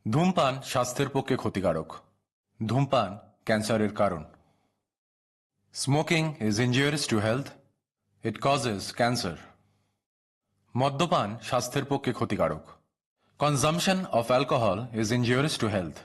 ধূমপান স্বাস্থ্যের পক্ষে ক্ষতিকারক। ধূমপান ক্যান্সারের কারণ। Smoking is injurious to health. It causes cancer. মদ্যপান স্বাস্থ্যের পক্ষে ক্ষতিকারক। Consumption of alcohol is injurious to health.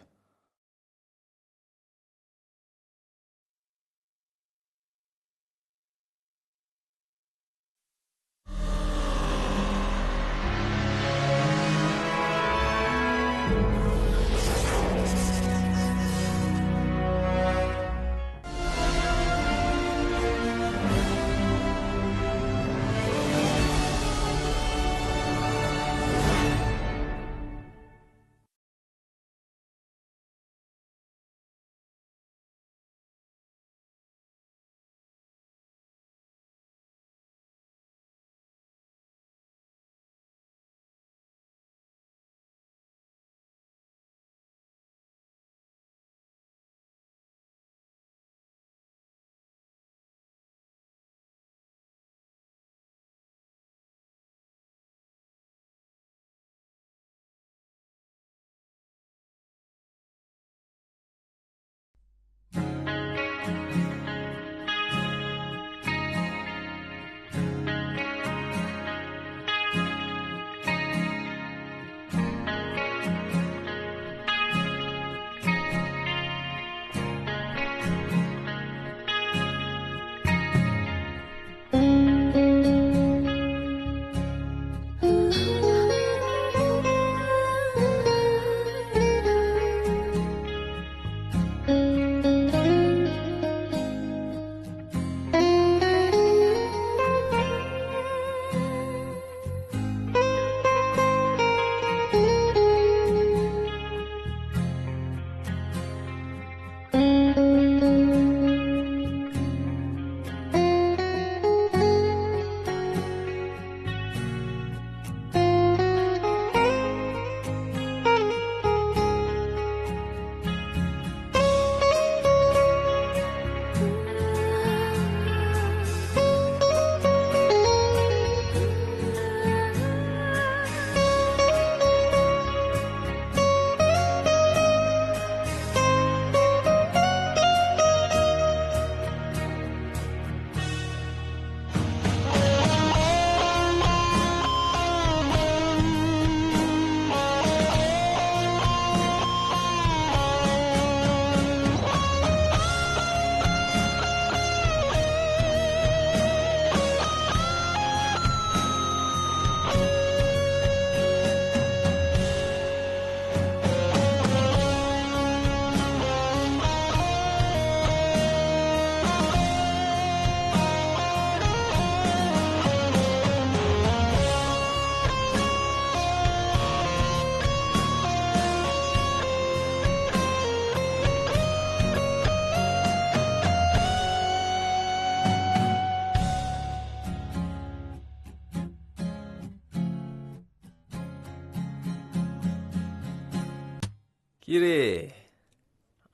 কিরে,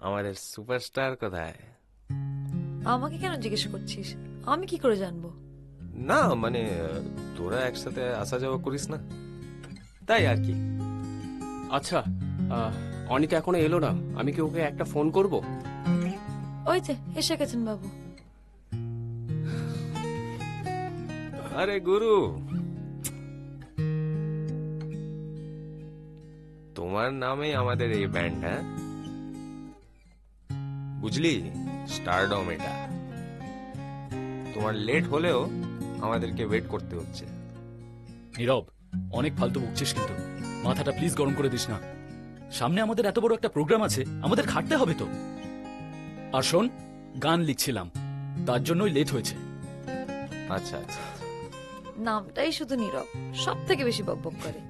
আমাদের সুপারস্টার কোথায়? আমাকে কেন জিজ্ঞেস করছিস? আমি কি করে জানবো? না মানে তোরা একসাথে আসা যাওয়া করিস না, তাই আর কি। আচ্ছা, অনিতা এখনো এলো না, আমি কি ওকে একটা ফোন করব? ওই যে এসে গেছেন বাবু। আরে গুরু, তোমার নামে আমাদের এই ব্যান্ড, হ্যাঁ বুঝলি, স্টারডম এটা। তোমার লেট হলেও আমাদেরকে ওয়েট করতে হচ্ছে। নীরব, অনেক ফালতু বকছিস কিন্তু মাথাটা প্লিজ গরম করে দিস না। সামনে আমাদের এত বড় একটা প্রোগ্রাম আছে, আমাদের খাটতে হবে তো। আর শোন, গান লিখছিলাম, তার জন্যই লেট হয়েছে। আচ্ছা আচ্ছা, নামটাই শুধু নীরব, সব থেকে বেশি বকবক করে।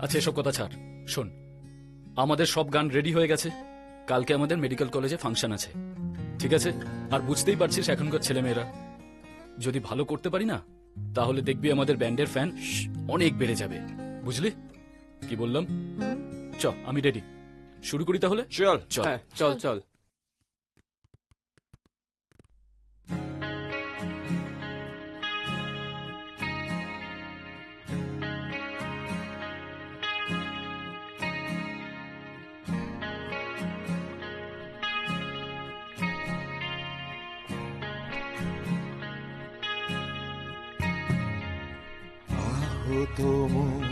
আচ্ছা এসব কথা ছাড়, শোন, আমাদের সব গান রেডি হয়ে গেছে। কালকে আমাদের মেডিকেল কলেজে ফাংশন আছে, ঠিক আছে? আর বুঝতেই পারছিস এখনকার ছেলেমেয়েরা, যদি ভালো করতে পারি না তাহলে দেখবি আমাদের ব্যান্ডের ফ্যান অনেক বেড়ে যাবে, বুঝলি? কি বললাম? চ, আমি রেডি, শুরু করি তাহলে। চল চল। হ্যাঁ, চল চল। কত মন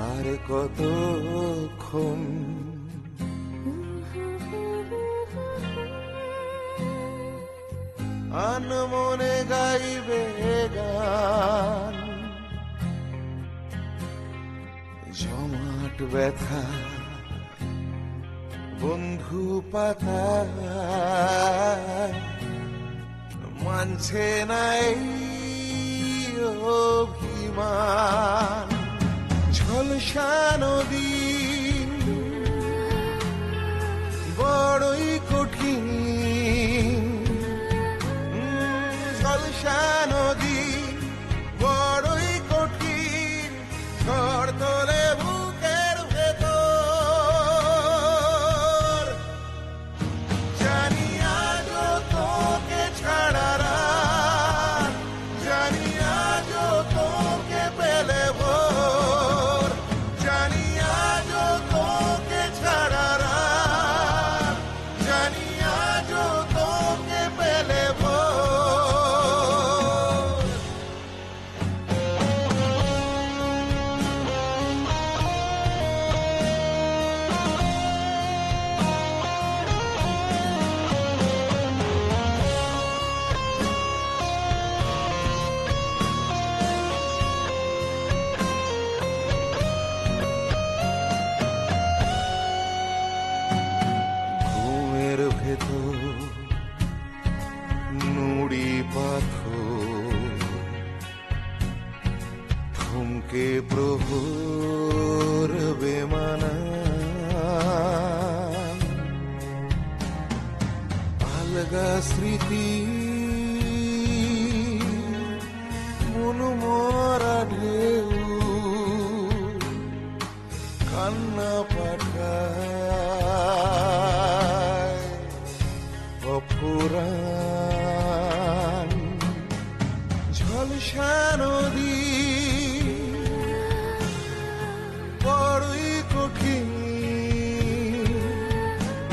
আর কতক্ষণ আনমনে গাইবে গান জমাট ব্যথা বন্ধু পাতা মানছে নাই অভিমান ঝলসা নদী বড়ই কঠিন ঝলসা নদী বড়ই কঠিন ঝড় তোলে বুকের ভেতর জানি আজ তোকে ছাড়া রাত জানি আজ তোকে পেলে ভোর জানি আজ তোকে ছাড়া রাত জানি আজ তোকে পেলে ভোর ঘুমের ভেতর নুড়ি পাথর থমকে প্রভুর বেমানা আলগা স্মৃতি মন মরা ঢেউ কান্না পাঠায় অপুরাণ ঝলসা নদী বড়ই কঠিন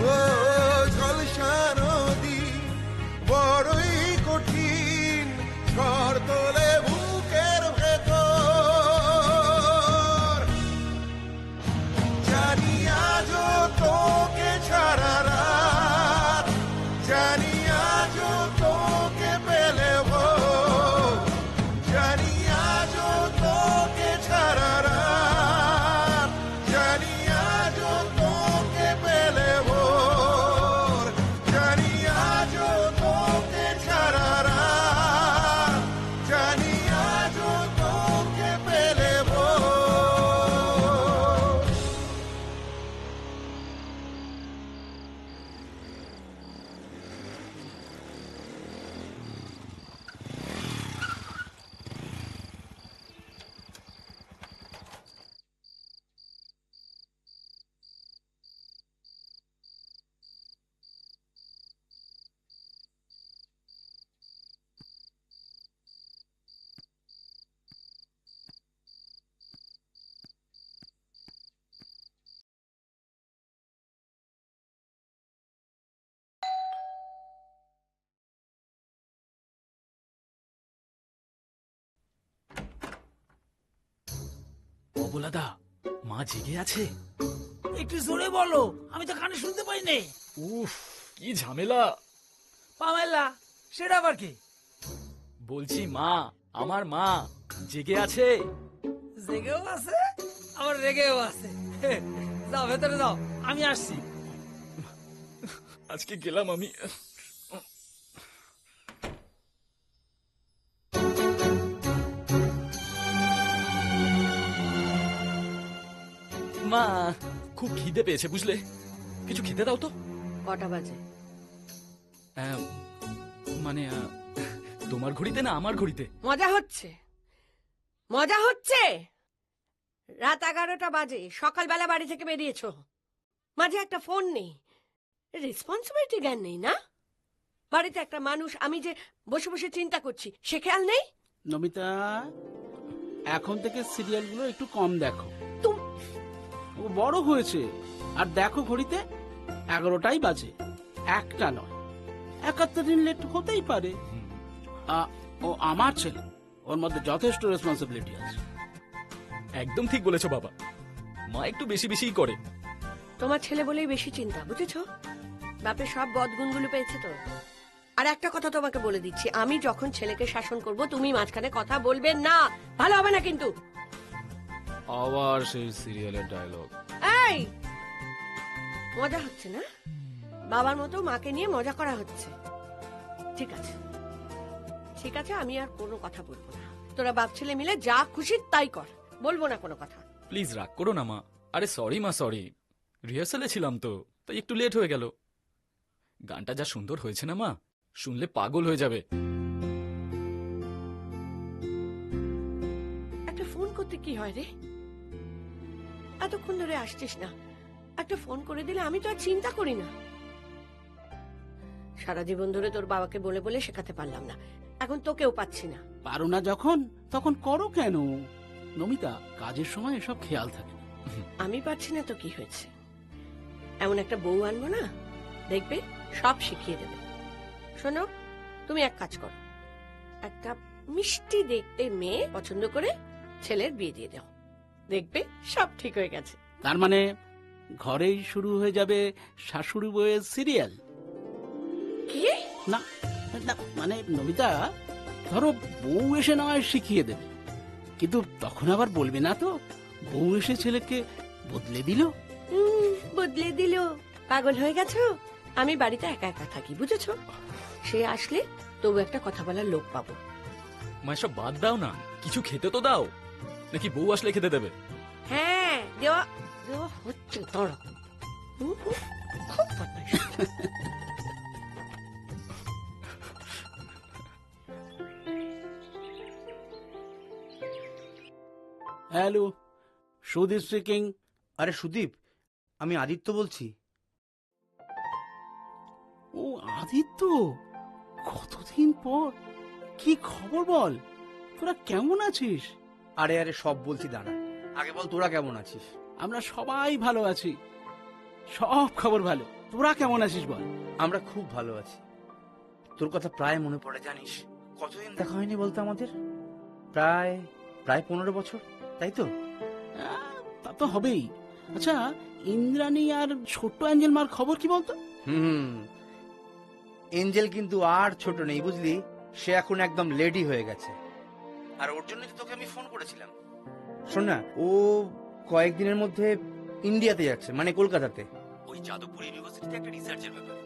ও ঝলসা নদী বড়ই কঠিন ঝড় তোলে বুকের ভেতর জানি আজ তোকে ছাড়া রাত জানি আজ তোকে পেলে ভোর জানি আজ তোকে ছাড়া রাত জানি আজ তোকে পেলে ভোর জানি আজ তোকে ছাড়া রাত জানি আজ তোকে পেলে ভোর অবলাদা, মা জেগে আছে? একটু জোরে বলো, আমি তো কানে শুনতে পাই নে। উফ, কি ঝামেলা! পামেলা, সেটা আবার কি? বলছি মা, আমার মা জেগে আছে। জেগেও আছে আবার রেগেও আছে। যাও ভেতরে যাও, আমি আসছি। আজকে গেলাম আমি। মা, খুব খিদে পেয়েছে বুঝলে, কিছু খেতে দাও তো। কটা বাজে? মানে তোমার ঘড়িতে না আমার ঘড়িতে? মজা হচ্ছে, মজা হচ্ছে। রাত 11টা বাজে, সকালবেলা বাড়ি থেকে বেরিয়েছো, মাঝে একটা ফোন নেই, রেসপন্সিবিলিটি জ্ঞান নেই না? বাড়িতে একটা মানুষ, আমি যে বসে বসে চিন্তা করছি সে খেয়াল নেই। নমিতা, এখন থেকে সিরিয়ালগুলো একটু কম দেখো। তুম- ও বড় হয়েছে, আর দেখো ঘড়িতে 11টাই বাজে। একটা নয়, 71 দিন লেট হতেই পারে। ও আমার ছেলে, ওর মধ্যে যথেষ্ট রেসপন্সিবিলিটি আছে। একদম ঠিক বলেছো বাবা, মা একটু বেশি বেশিই করে। তোমার ছেলে বলেই বেশি চিন্তা, বুঝেছো? বাপের সব বদগুণগুলো পেয়েছে তো। আর একটা কথা তোমাকে বলে দিচ্ছি, আমি যখন ছেলেকে শাসন করব তুমি মাঝখানে কথা বলবে না, ভালো হবে না কিন্তু। আবার সেই সিরিয়ালের ডায়লগ। এই মজা হচ্ছে না? বাবার মতো মাকে নিয়ে মজা করা হচ্ছে। ঠিক আছে ঠিক আছে, আমি আর কোনো কথা বলবো না। তোরা বাপ ছেলে মিলে যা খুশি তাই কর, বলবো না কোনো কথা। প্লিজ রাগ করো না মা। আরে সরি মা, সরি, রিহার্সালে ছিলাম তো, তাই একটু লেট হয়ে গেল। গানটা যা সুন্দর হয়েছে না মা, শুনলে পাগল হয়ে যাবে। একটা ফোন করতে কি হয় রে? এতক্ষণ ধরে আসছিস না, একটা ফোন করে দিলে আমি তো আর চিন্তা করি না। সারা জীবন ধরে তোর বাবাকে বলে বলে শেখাতে পারলাম না, এখন তোকেও পাচ্ছি না। পারো না যখন, তখন করো কেন নমিতা? কাজের সময় এসব খেয়াল থাকে না। আমি পারছি না তো কি হয়েছে? এমন একটা বউ আনবো না, দেখবে সব শিখিয়ে দেবে। শোনো, তুমি এক কাজ করো, একটা মিষ্টি দেখতে মেয়ে পছন্দ করে ছেলের বিয়ে দিয়ে দাও, দেখবে সব ঠিক হয়ে গেছে। তার মানে ঘরেই শুরু হয়ে যাবে শাশুড়ি বউয়ের সিরিয়াল? কি? না না, মানে নমিতা, ধরো বউ এসে নয় শিখিয়ে দেবে, কিন্তু তখন আবার বলবে না তো বউ এসে ছেলেকে বদলে দিল। বদলে দিল? পাগল হয়ে গেছো? আমি বাড়িতে একা একা থাকি, বুঝেছো? সে আসলে তবু একটা কথা বলার লোক পাবো। মা সব বাদ দাও না, কিছু খেতে তো দাও, নাকি বউ আসলে খেতে দেবে? হ্যাঁ, দেওয়া দেওয়া হচ্ছে ধরো। খুব বদমাইশ। Hello, Sudip speaking. আরে সুদীপ, আমি আদিত্য বলছি। ও আদিত্য, কতদিন পর, কি খবর বল? তোরা কেমন আছিস? আরে আরে সব বলছি, দাঁড়া, আগে বল তোরা কেমন আছিস? আমরা সবাই ভালো আছি, সব খবর ভালো। তোরা কেমন আছিস বল? আমরা খুব ভালো আছি। তোর কথা প্রায় মনে পড়ে, জানিস কতদিন দেখা হয়নি বলতো আমাদের? প্রায় প্রায় 15 বছর, তাই তো? তা তো হবেই। আচ্ছা, ইন্দ্রাণী আর ছোট্ট অ্যাঞ্জেল মার খবর কি বলতো? এঞ্জেল কিন্তু আর ছোট নেই, বুঝলি? সে এখন একদম লেডি হয়ে গেছে। আর ওর জন্য তো তোকে আমি ফোন করেছিলাম। শোন না, ও কয়েকদিনের মধ্যে ইন্ডিয়াতে যাচ্ছে, মানে কলকাতাতে। ওই যাদবপুর ইউনিভার্সিটিতে একটা রিসার্চের ব্যাপারে।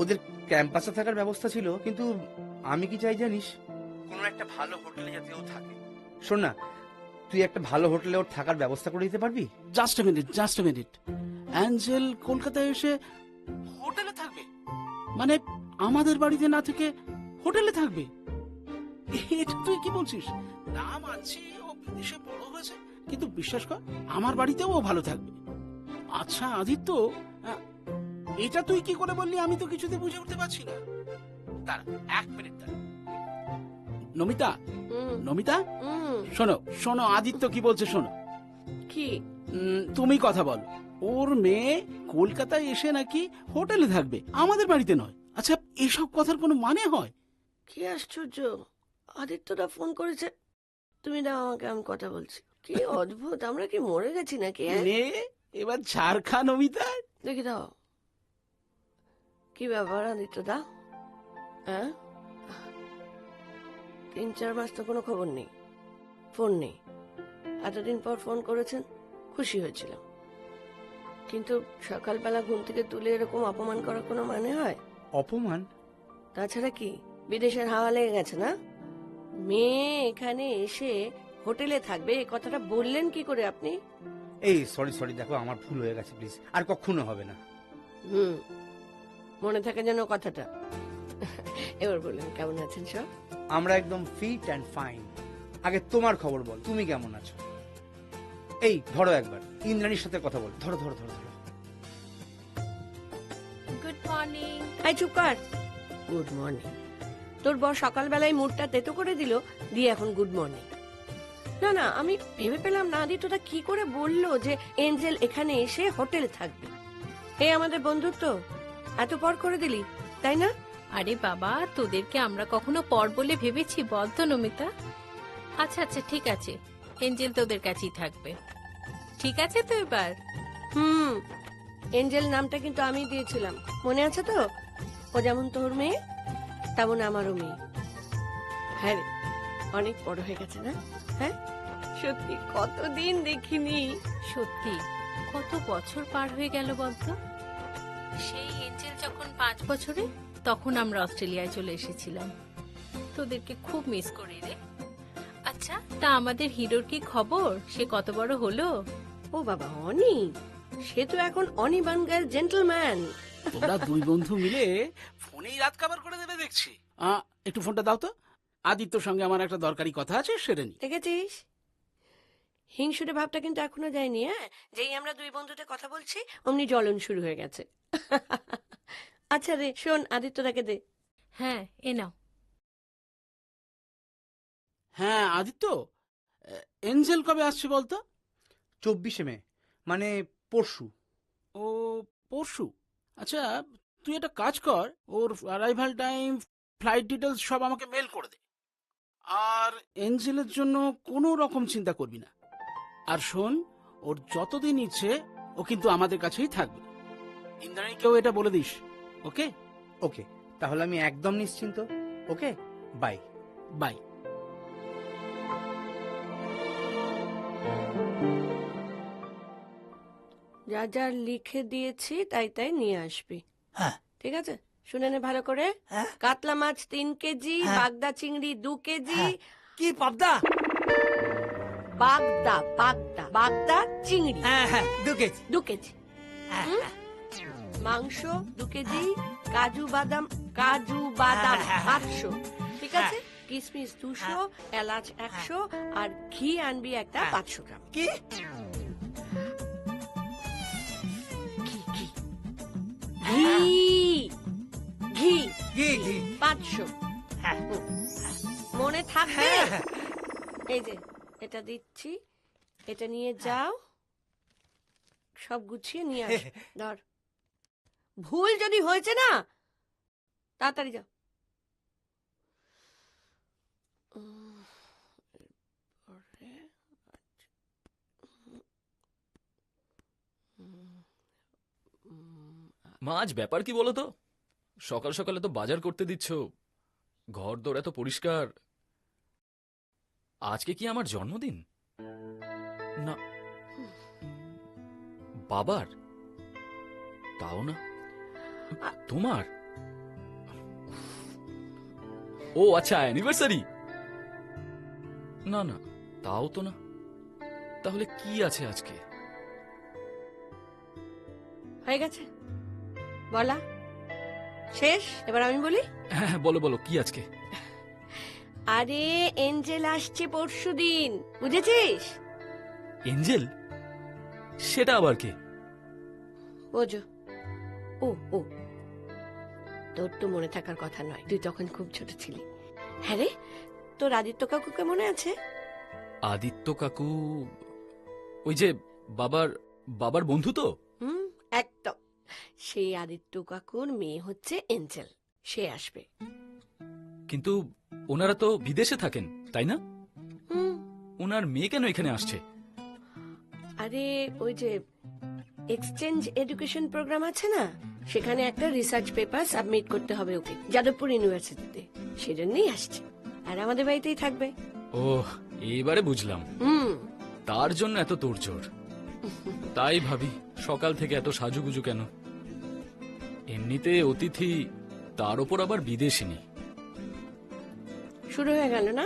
ওদের ক্যাম্পাসে থাকার ব্যবস্থা ছিল, কিন্তু আমি কি চাই জানিস? কোনো একটা ভালো হোটেলে যাতে ও থাকে। শোন না, তুই একটা ভালো হোটেলে ওর থাকার ব্যবস্থা করে দিতে পারবি? Just a minute, just a minute. Angel কলকাতায় এসে হোটেলে থাকবে? মানে আমাদের বাড়িতে না থেকে হোটেলে থাকবে? এটা তুই কি বলছিস? না মানছি, ও বিদেশে বড় হয়েছে, কিন্তু বিশ্বাস কর আমার বাড়িতেও ও ভালো থাকবে। আচ্ছা আদিত্য, এটা তুই কি করে বললি? আমি তো কিছুতে বুঝে উঠতে পারছি না। দাঁড়া, এক মিনিট দাঁড়া। নমিতা, নমিতা, শোনো শোনো, আদিত্য কি বলছে শোনো। কি? তুমি কথা বলো। ওর মেয়ে কলকাতায় এসে নাকি হোটেলে থাকবে, আমাদের বাড়িতে নয়। আচ্ছা, এসব কথার কোনো মানে হয়? কি আশ্চর্য, আদিত্যটা ফোন করেছে, তুমি দাও আমাকে, আমি কথা বলছি। কি অদ্ভুত, আমরা কি মরে গেছি নাকি? এবার ঝাড় খা নমিতা। দেখি দাও, কি ব্যাপার আদিত্য দা? হ্যাঁ, 3-4 মাস তো কোনো খবর নেই, ফোন নেই। এতদিন পর ফোন করেছেন, খুশি হয়েছিলাম, কিন্তু সকালবেলা ঘুম থেকে তুলে এরকম অপমান করার কোনো মানে হয়? অপমান? তাছাড়া কি, বিদেশের হাওয়া লেগে গেছে না? মেয়ে এখানে এসে হোটেলে থাকবে, এই কথাটা বললেন কি করে আপনি? এই সরি সরি, দেখো আমার ভুল হয়ে গেছে, প্লিজ আর কখনো হবে না। মনে থাকে যেন কথাটা। এবার বলুন, কেমন আছেন সব? আমরা একদম ফিট অ্যান্ড ফাইন। আগে তোমার খবর বল, তুমি কেমন আছো? এই ধরো একবার ইন্দ্রাণীর সাথে কথা বল, ধরো ধরো ধরো ধরো। Good morning. আই চুপ কর। Good morning? তোর বর সকালবেলায় মুডটা তেতো করে দিল, দিয়ে এখন গুড মর্নিং? না না, আমি ভেবে পেলাম না আদিত্যটা কি করে বললো যে এঞ্জেল এখানে এসে হোটেলে থাকবে। এই আমাদের বন্ধুত্ব, এত পর করে দিলি তাই না? আরে বাবা, তোদেরকে আমরা কখনো পর বলে ভেবেছি বল তো নমিতা? আচ্ছা আচ্ছা ঠিক আছে, এঞ্জেল তোদের কাছেই থাকবে। ঠিক আছে তো এবার? এঞ্জেল নামটা কিন্তু আমি দিয়েছিলাম, মনে আছে তো? ও যেমন তোর মেয়ে তেমন আমারও মেয়ে। হ্যাঁ রে, অনেক বড় হয়ে গেছে না? হ্যাঁ সত্যি কতদিন দেখিনি। সত্যি কত বছর পার হয়ে গেল বলতো। সেই এঞ্জেল যখন 5 বছরে, তখন আমরা অস্ট্রেলিয়ায় চলে এসেছিলাম। তোদেরকে খুব মিস করি রে। আচ্ছা, তা আমাদের হিরোর কি খবর? সে কত বড় হলো? ও বাবা, অনি, সে তো এখন অনি বাঙ্গাল জেন্টলম্যান। তোমরা দুই বন্ধু মিলে ফোনেই রাত কাবার করে দেবে দেখছি। একটু ফোনটা দাও তো, আদিত্যর সঙ্গে আমার একটা দরকারি কথা আছে, সেরে নি। দেখেছিস, হিংসুটে ভাবটা কিন্তু এখনো যায়নি। হ্যাঁ, যেই আমরা দুই বন্ধুতে কথা বলছি অমনি জ্বলন শুরু হয়ে গেছে। আচ্ছা রে, শোন, আদিত্যটাকে দে। হ্যাঁ, এ নাও। হ্যাঁ আদিত্য, এঞ্জেল কবে আসছে বলতো? 24 মে, মানে পরশু। ও পরশু? আচ্ছা, তুই একটা কাজ কর, ওর অ্যারাইভাল টাইম, ফ্লাইট ডিটেলস সব আমাকে মেল করে দে। আর এঞ্জেলের জন্য কোনো রকম চিন্তা করবি না। আর শোন, ওর যতদিন ইচ্ছে ও কিন্তু আমাদের কাছেই থাকবে। ইন্দ্রাণীকেও এটা বলে দিস, ওকে? ওকে, তাহলে আমি একদম নিশ্চিন্ত। ওকে, বাই বাই। যা যা লিখে দিয়েছি তাই তাই নিয়ে আসবি। হ্যাঁ। ঠিক আছে, শুনে নে ভালো করে। হ্যাঁ। কাতলা মাছ 3 কেজি, হ্যাঁ। বাগদা চিংড়ি 2 কেজি। হ্যাঁ। কি পাবদা? বাগদা বাগদা বাগদা চিংড়ি হ্যাঁ হ্যাঁ 2 কেজি। 2 কেজি। হ্যাঁ, হুম? হ্যাঁ। মাংস 2 কেজি, কাজু বাদাম 500, ঠিক আছে? কিশমিশ 200, এলাচ 100, আর ঘি আনবি একটা 500 গ্রাম। কি? ঘি ঘি ঘি ঘি 500। হ্যাঁ। মনে থাকবে? হ্যাঁ, হ্যাঁ। এই যে এটা দিচ্ছি, এটা নিয়ে যাও, সব গুছিয়ে নিয়ে আস। ধর, ভুল যদি হয়েছে না, তাড়াতাড়ি যাও। মা, আজ ব্যাপার কি বলো তো? সকাল সকালে তো বাজার করতে দিচ্ছ, ঘর দোর এত পরিষ্কার। আজকে কি আমার জন্মদিন? না, বাবার? তাও না, তোমার? ও আচ্ছা, অ্যানিভার্সারি। না না, তাও তো না। তাহলে কি আছে আজকে? হয়ে গেছে বলা শেষ, এবার আমি বলি। হ্যাঁ বলো বলো, কি আজকে? আরে এঞ্জেল আসছে পরশুদিন, বুঝেছিস? এঞ্জেল? সেটা আবার কে? বোঝো, ও ও তোর তো মনে থাকার কথা নয়, তুই তখন খুব ছোট ছিলি। হ্যাঁ রে, তোর আদিত্য কাকুকে মনে আছে? আদিত্য কাকু ওই যে বাবার বন্ধু তো? একদম, সেই আদিত্য কাকুর মেয়ে হচ্ছে এঞ্জেল, সে আসবে। কিন্তু ওনারা তো বিদেশে থাকেন, তাই না? ওনার মেয়ে কেন এখানে আসছে? আরে ওই যে এক্সচেঞ্জ এডুকেশন প্রোগ্রাম আছে না, সেখানে একটা রিসার্চ পেপার সাবমিট করতে হবে ওকে, যাদবপুর ইউনিভার্সিটিতে, সেজন্যই আসছে। আর আমাদের বাড়িতেই থাকবে। ও, এবারে বুঝলাম, তার জন্য এত তোড়জোড়। তাই ভাবি সকাল থেকে এত সাজুগুজু কেন? এমনিতে অতিথি, তার উপর আবার বিদেশিনী। শুরু হয়ে গেল না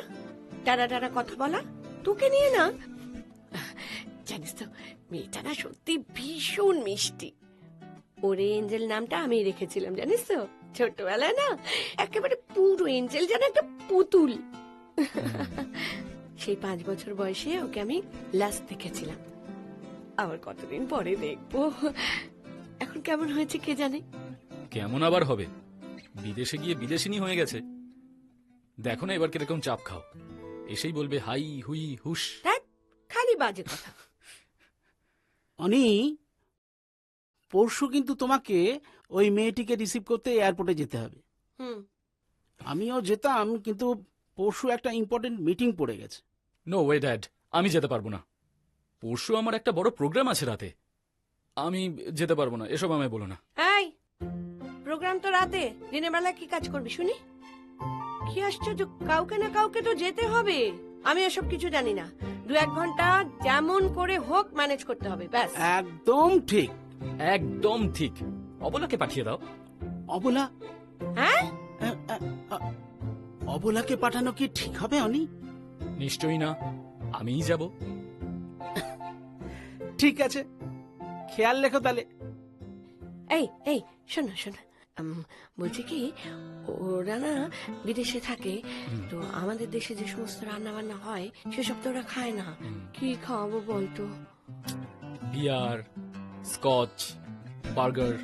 টানা টানা কথা বলা তোকে নিয়ে না? জানিস তো, মেয়েটা না সত্যি ভীষণ মিষ্টি। ওরে এঞ্জেল নামটা আমি রেখেছিলাম, জানিস তো? ছোটবেলায় না একেবারে পুরো এঞ্জেল, যেন একটা পুতুল। সেই 5 বছর বয়সে ওকে আমি লাস্ট দেখেছিলাম, আবার কতদিন পরে দেখবো। এখন কেমন হয়েছে কে জানে? কেমন আবার হবে, বিদেশে গিয়ে বিদেশিনী হয়ে গেছে। দেখো না এবার কিরকম চাপ খাও, এসেই বলবে হাই হুই হুস। খালি বাজে কথা। অনি, পরশু কিন্তু তোমাকে ওই মেয়েটিকে রিসিভ করতে এয়ারপোর্টে যেতে হবে। হুম। আমিও যেতাম, কিন্তু পরশু একটা ইম্পর্টেন্ট মিটিং পড়ে গেছে। নো ওয়ে ড্যাড, আমি যেতে পারবো না। পরশু আমার একটা বড় প্রোগ্রাম আছে রাতে, আমি যেতে পারবো না। এসব আমায় বলো না। এই, প্রোগ্রাম তো রাতে, দিনের বেলা কি কাজ করবি শুনি? কি আশ্চর্য, কাউকে না কাউকে তো যেতে হবে। আমি এসব কিছু জানি না। 2-1 ঘন্টা যেমন করে হোক ম্যানেজ করতে হবে, ব্যাস। একদম ঠিক। একদম ঠিক। অবলাকে পাঠিয়ে দাও। অবলা? হ্যাঁ, অবলাকে পাঠানো কি ঠিক হবে অনি? নিশ্চয়ই না, আমিই যাব। ঠিক আছে, খেয়াল রেখো তাহলে। এই এই শোনো শোনো, বলছি কি, ওরা না বিদেশে থাকে, তো আমাদের দেশে যে সমস্ত রান্না বান্না হয় সেসব তো ওরা খায় না। কি খাওয়াবো বলতো? বিয়ার, স্কচ, বার্গার।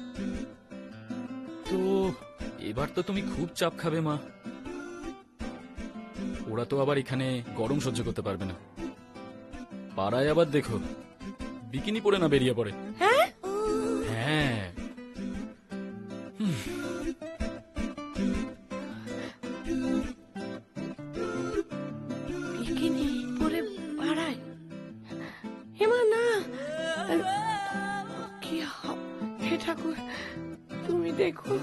তো এবার তো তুমি খুব চাপ খাবে মা। ওরা তো আবার এখানে গরম সহ্য করতে পারবে না। পাড়ায় আবার দেখো বিকিনি পরে না বেরিয়ে পড়ে। হ্যাঁ হ্যাঁ, বিকিনি পরে পাড়ায়? হেমা না, কি হে ঠাকুর, তুমি দেখো।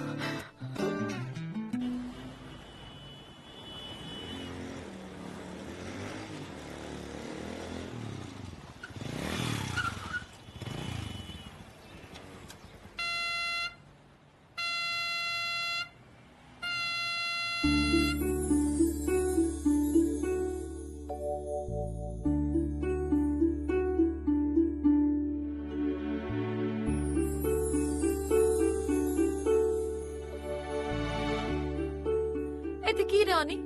এতে কি রে অনি,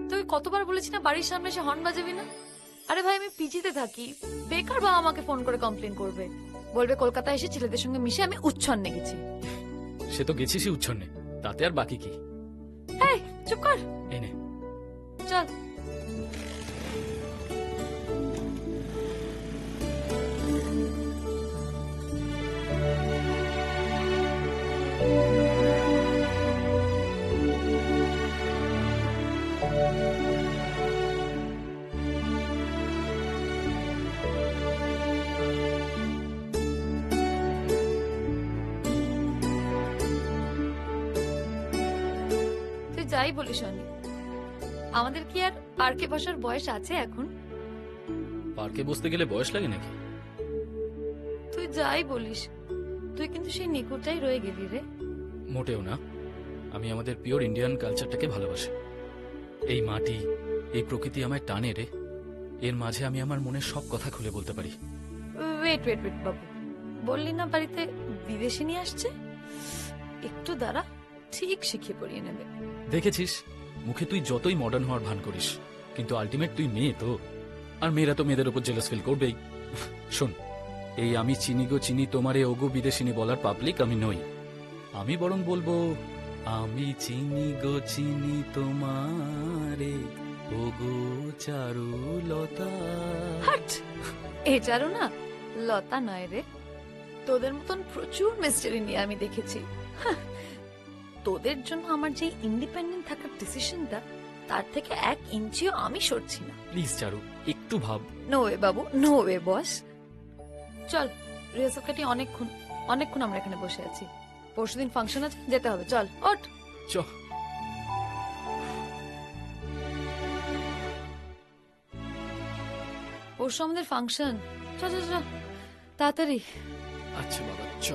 তুই কতবার বলেছি না বাড়ির সামনে এসে হর্ন বাজাবি না? আরে ভাই, আমি পিজিতে থাকি, বেকার বাবা আমাকে ফোন করে কমপ্লেন করবে, বলবে কলকাতায় এসে ছেলেদের সঙ্গে মিশে আমি উচ্ছন্নে গেছি। সে তো গেছিসই উচ্ছন্নে, তাতে আর বাকি কি? এই চুপ কর, এনে চল। তুই যাই বলিস অনি, আমাদের কি আর পার্কে বসার বয়স আছে এখন? পার্কে বসতে গেলে বয়স লাগে নাকি? তুই যাই বলিস, তুই কিন্তু সেই নিকুটাই রয়ে গেলি রে। মোটেও না, আমি আমাদের পিওর ইন্ডিয়ান কালচারটাকে ভালোবাসি। এই মাটি, এই প্রকৃতি আমায় টানে রে। এর মাঝে আমি আমার মনের সব কথা খুলে বলতে পারি। ওয়েট ওয়েট ওয়েট বাবু, বললি না বাড়িতে বিদেশি নিয়ে আসছে? একটু দাঁড়া, ঠিক শিখিয়ে পড়িয়ে নেবে। দেখেছিস, মুখে তুই যতই মডার্ন হওয়ার ভান করিস, কিন্তু আলটিমেট তুই মেয়ে তো, আর মেয়েরা তো মেয়েদের উপর জেলাস ফিল করবেই। শোন, এই আমি চিনি গো চিনি তোমারে ওগো বিদেশিনী বলার পাবলিক আমি নই। আমি বরং বলবো, আমি চিনি গো চিনি তোমারে ওগো চারুলতা। হাট, এ চারু না, লতা নয় রে। তোদের মতন প্রচুর মিস্টারি নিয়ে আমি দেখেছি। হাহ, তোদের জন্য আমার যে ইন্ডিপেন্ডেন্ট থাকার ডিসিশনটা, তার থেকে 1 ইঞ্চিও আমি সরছি না। প্লিজ চারু, একটু ভাব। নো ওয়ে বাবু, নো ওয়ে বস। চল, রিহার্সাল কাটি অনেকক্ষণ অনেকক্ষণ আমরা এখানে বসে আছি। পরশুদিন ফাংশন আছে, যেতে হবে, চল ওঠ। চ। পরশু আমাদের ফাংশন, চ চ চ তাড়াতাড়ি। আচ্ছা বাবা, চ।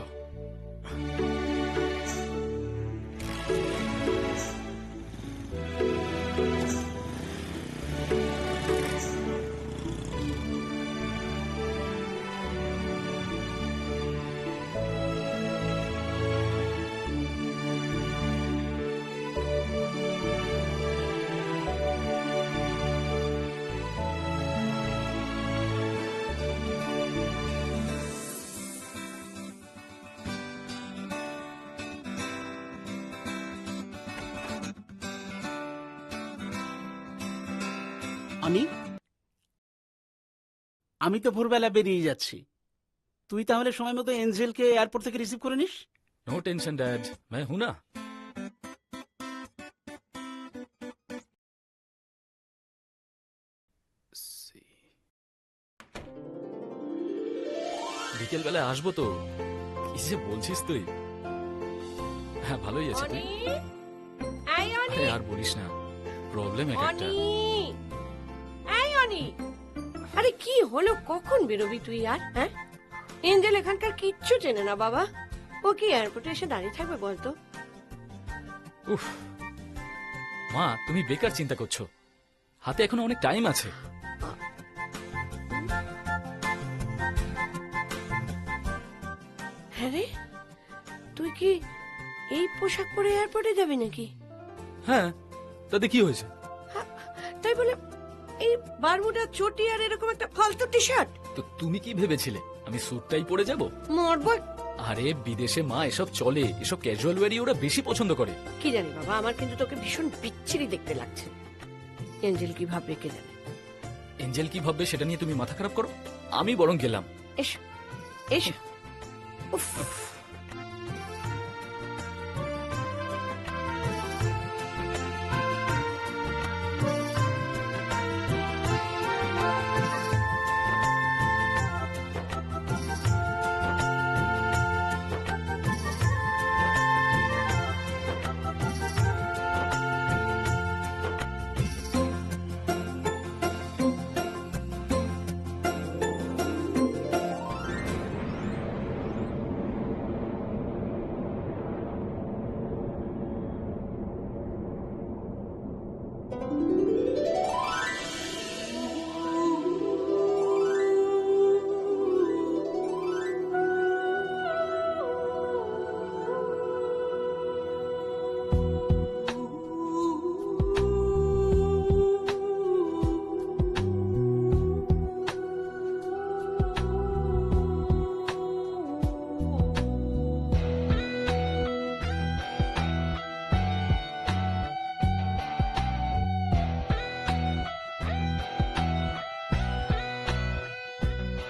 আমি তো ভোরবেলা বেরিয়ে যাচ্ছি। তুই তাহলে সময় মতো এঞ্জেলকে এয়ারপোর্ট থেকে রিসিভ করে নিস। नो टेंशन डैड, मैं हूं ना। বিকেল বেলা আসবো তো। কি যে বলছিস তুই? হ্যাঁ ভালোই আছে তুই। আরে আর বলিস না, প্রবলেম একটা। আরে কি হলো, কখন বেরোবি তুই আর? হ্যাঁ, এঞ্জেল এখানকার কিচ্ছু চেনে না বাবা। ও কি এয়ারপোর্টে এসে দাঁড়িয়ে থাকবে বলতো? উফ মা, তুমি বেকার চিন্তা করছো, হাতে এখনো অনেক টাইম আছে। হ্যাঁ রে, তুই কি এই পোশাক পরে এয়ারপোর্টে যাবি নাকি? হ্যাঁ, তাতে কি হয়েছে? তাই বলে এই বারমুডা চটি আর এরকম একটা ফালতু টি শার্ট? তো তুমি কি ভেবেছিলে আমি স্যুটটাই পরে যাব? মরবো। আরে বিদেশে মা এসব চলে, এসব ক্যাজুয়াল ওয়্যারই ওরা বেশি পছন্দ করে। কি জানি বাবা, আমার কিন্তু তোকে ভীষণ বিচ্ছিরি দেখতে লাগছে। এঞ্জেল কি ভাববে কে জানে। এঞ্জেল কি ভাববে সেটা নিয়ে তুমি মাথা খারাপ করো, আমি বরং গেলাম। এসো এসো। উফ,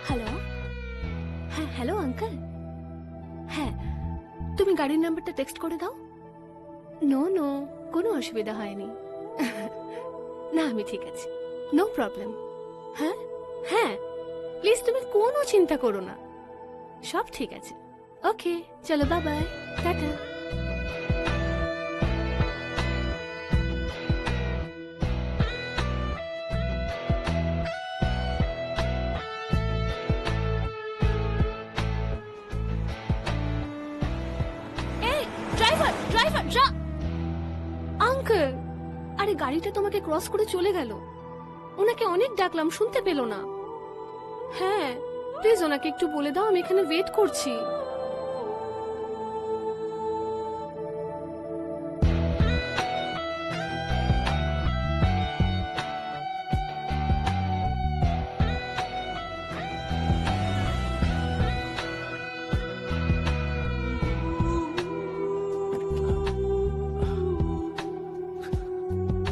হ্যালো, হ্যাঁ হ্যালো আঙ্কেল। হ্যাঁ, তুমি গাড়ির নাম্বারটা টেক্সট করে দাও। নো নো, কোনো অসুবিধা হয়নি। না আমি ঠিক আছি, নো প্রবলেম। হ্যাঁ হ্যাঁ, প্লিজ তুমি কোনো চিন্তা করো না, সব ঠিক আছে। ওকে চলো, বাই বাই, টাটা। আঙ্কেল, আরে গাড়িটা তোমাকে ক্রস করে চলে গেল, ওনাকে অনেক ডাকলাম শুনতে পেল না। হ্যাঁ প্লিজ ওনাকে একটু বলে দাও আমি এখানে ওয়েট করছি।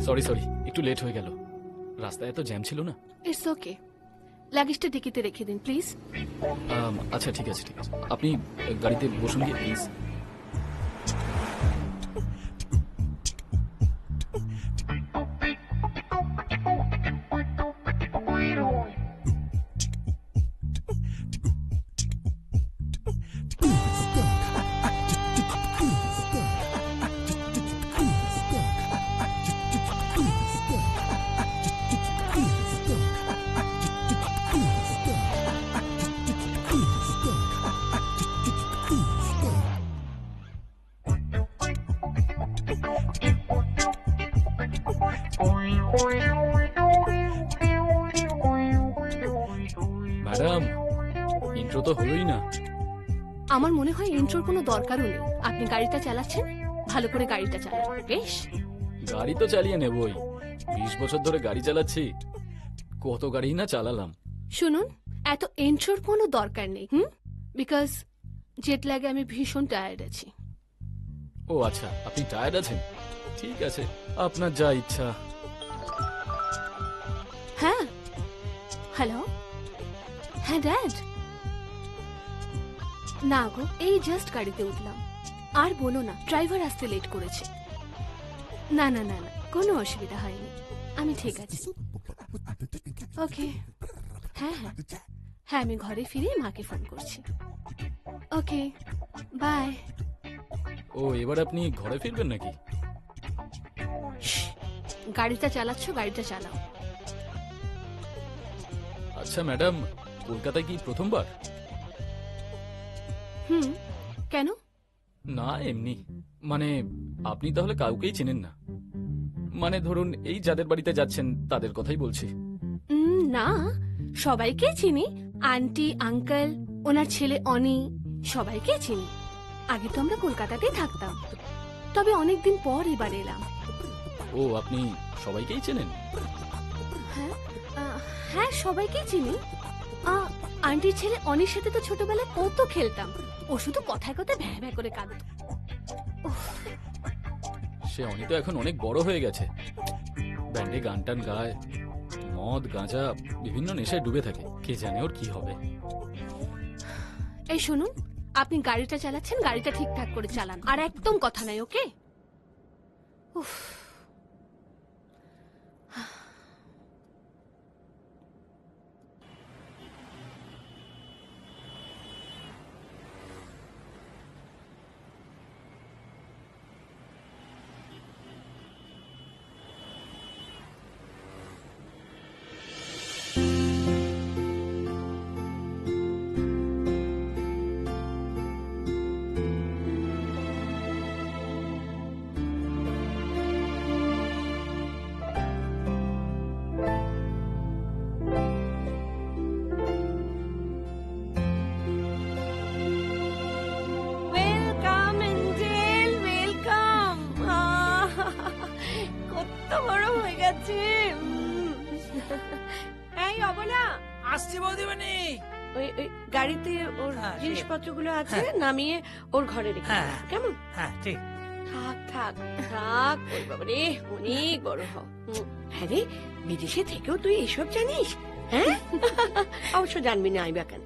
সরি সরি, একটু লেট হয়ে গেল, রাস্তায় এত জ্যাম ছিল না। ইটস ওকে, লাগেজটা ডিকিতে রেখে দিন প্লিজ। আচ্ছা ঠিক আছে ঠিক আছে, আপনি গাড়িতে বসুন গিয়ে প্লিজ। ম্যাডাম, ইন্ট্রো তো হলোই না। আমার মনে হয় ইন্ট্রোর কোনো দরকারও নেই। আপনি গাড়িটা চালাচ্ছেন, ভালো করে গাড়িটা চালান। বেশ, গাড়ি তো চালিয়ে নেবই, 20 বছর ধরে গাড়ি চালাচ্ছি, কত গাড়ি না চালালাম। শুনুন, এত ইন্ট্রোর কোনো দরকার নেই। বিকজ জেট ল্যাগে আমি ভীষণ টায়ার্ড আছি। ও আচ্ছা, আপনি টায়ার্ড আছেন, ঠিক আছে, আপনার যা ইচ্ছা। হ্যাঁ হ্যালো, হ্যাঁ ড্যাড। না গো, এই জাস্ট গাড়িতে উঠলাম, আর বলো না, ড্রাইভার আসতে লেট করেছে। না না না না, কোনো অসুবিধা হয়নি, আমি ঠিক আছি। ওকে, হ্যাঁ হ্যাঁ হ্যাঁ, আমি ঘরে ফিরে মাকে ফোন করছি। ওকে, বাই। ও, এবার আপনি ঘরে ফিরবেন নাকি? গাড়িটা চালাচ্ছ, গাড়িটা চালাও। আচ্ছা ম্যাডাম, কলকাতায় কি প্রথমবার? হুম, কেন? না এমনি, মানে আপনি তাহলে কাউকেই চেনেন না? মানে ধরুন এই যাদের বাড়িতে যাচ্ছেন তাদের কথাই বলছি। না, সবাইকে চিনি, আন্টি, আঙ্কেল, ওনার ছেলে অনি, সবাইকে চিনি। আগে তো আমরা কলকাতাতেই থাকতাম, তবে অনেকদিন পর এবার এলাম। ও, আপনি সবাইকেই চেনেন? হ্যাঁ হ্যাঁ, সবাইকেই চিনি। আন্টির ছেলে অনির সাথে তো ছোটবেলায় কত খেলতাম, ও শুধু কথায় কথায় ভ্যাঁ ভ্যাঁ করে কাঁদত। সে অনি তো এখন অনেক বড় হয়ে গেছে, ব্যান্ডে গান টান গায়, মদ গাঁজা বিভিন্ন নেশায় ডুবে থাকে, কে জানে ওর কি হবে। এই শুনুন, আপনি গাড়িটা চালাচ্ছেন, গাড়িটা ঠিকঠাক করে চালান, আর একদম কথা নাই, ওকে? উফ, ওয়েলকাম এঞ্জেল, ওয়েলকাম। কত বড় হয়ে গেছে। এই অবলা, আসছি বৌদিমণি। ওই ওই গাড়িতে ওর হ্যাঁ, জিনিসপত্রগুলো আছে, হ্যাঁ। নামিয়ে ওর ঘরে রেখে হ্যাঁ। দাও, কেমন? হ্যাঁ ঠিক। থাক থাক থাক, ওই বাবা রে, অনেক বড় হ। হ্যাঁ রে, বিদেশে থেকেও তুই এসব জানিস? হ্যাঁ, অবশ্য জানবি না, আইবা কেন?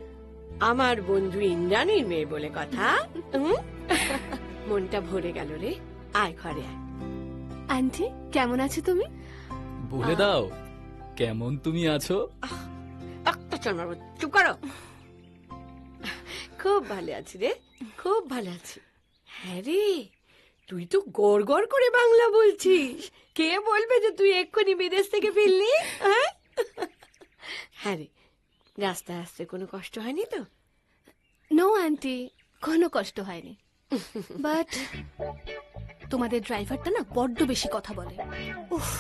আমার বন্ধু ইন্দ্রাণীর মেয়ে বলে কথা। মনটা ভরে গেল রে, আয় ঘরে আয়। আন্টি কেমন আছো তুমি? বলে দাও কেমন তুমি আছো। একটা চল মারবো, চুপ করো। খুব ভালো আছি রে, খুব ভালো আছি। হ্যাঁ রে, তুই তো গড় গড় করে বাংলা বলছিস, কে বলবে যে তুই এক্ষুনি বিদেশ থেকে ফিরলি? হ্যাঁ রে, রাস্তায় আসতে কোনো কষ্ট হয়নি তো? নো আন্টি, কোনো কষ্ট হয়নি, বাট তোমাদের ড্রাইভারটা না বড্ড বেশি কথা বলে। উফ,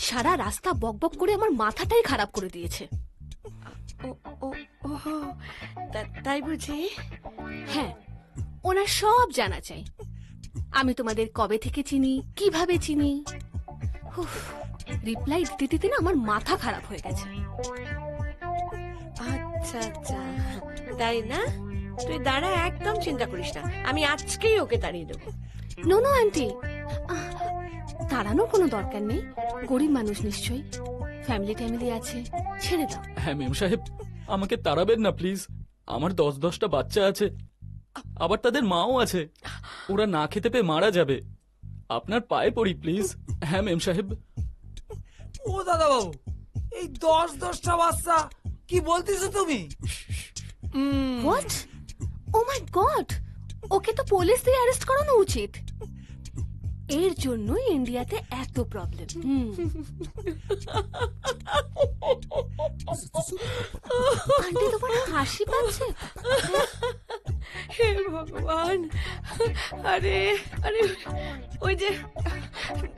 সারা রাস্তা বকবক করে আমার মাথাটাই খারাপ করে দিয়েছে। তাই বুঝি? হ্যাঁ, ওনার সব জানা চাই, আমি তোমাদের কবে থেকে চিনি, কিভাবে চিনি। রিপ্লাই দিতে দিতে না আমার মাথা খারাপ হয়ে গেছে। আচ্ছা আচ্ছা, তাই না? তুই দাঁড়া, একদম চিন্তা করিস না, আমি আজকেই ওকে তাড়িয়ে দেবো। নো নো আন্টি, তাড়ানোর কোনো দরকার নেই, গরিব মানুষ নিশ্চয়ই, ফ্যামিলি ট্যামিলি আছে, ছেড়ে দাও। হ্যাঁ মেম সাহেব, আমাকে তাড়াবেন না প্লিজ, আমার 10-10টা বাচ্চা আছে, আবার তাদের মাও আছে, ওরা না খেতে পেয়ে মারা যাবে, আপনার পায়ে পড়ি প্লিজ। হ্যাঁ মেম সাহেব। ও দাদা বাবু, এই 10-10টা বাচ্চা কি বলতেছো তুমি? হোয়াট? ও মাই গড, ওকে তো পুলিশ দিয়ে অ্যারেস্ট করানো উচিত, এর জন্যই ইন্ডিয়াতে এত প্রবলেম। আন্টি তোমার হাসি পাচ্ছে? হে ভগবান, আরে আরে, ওই যে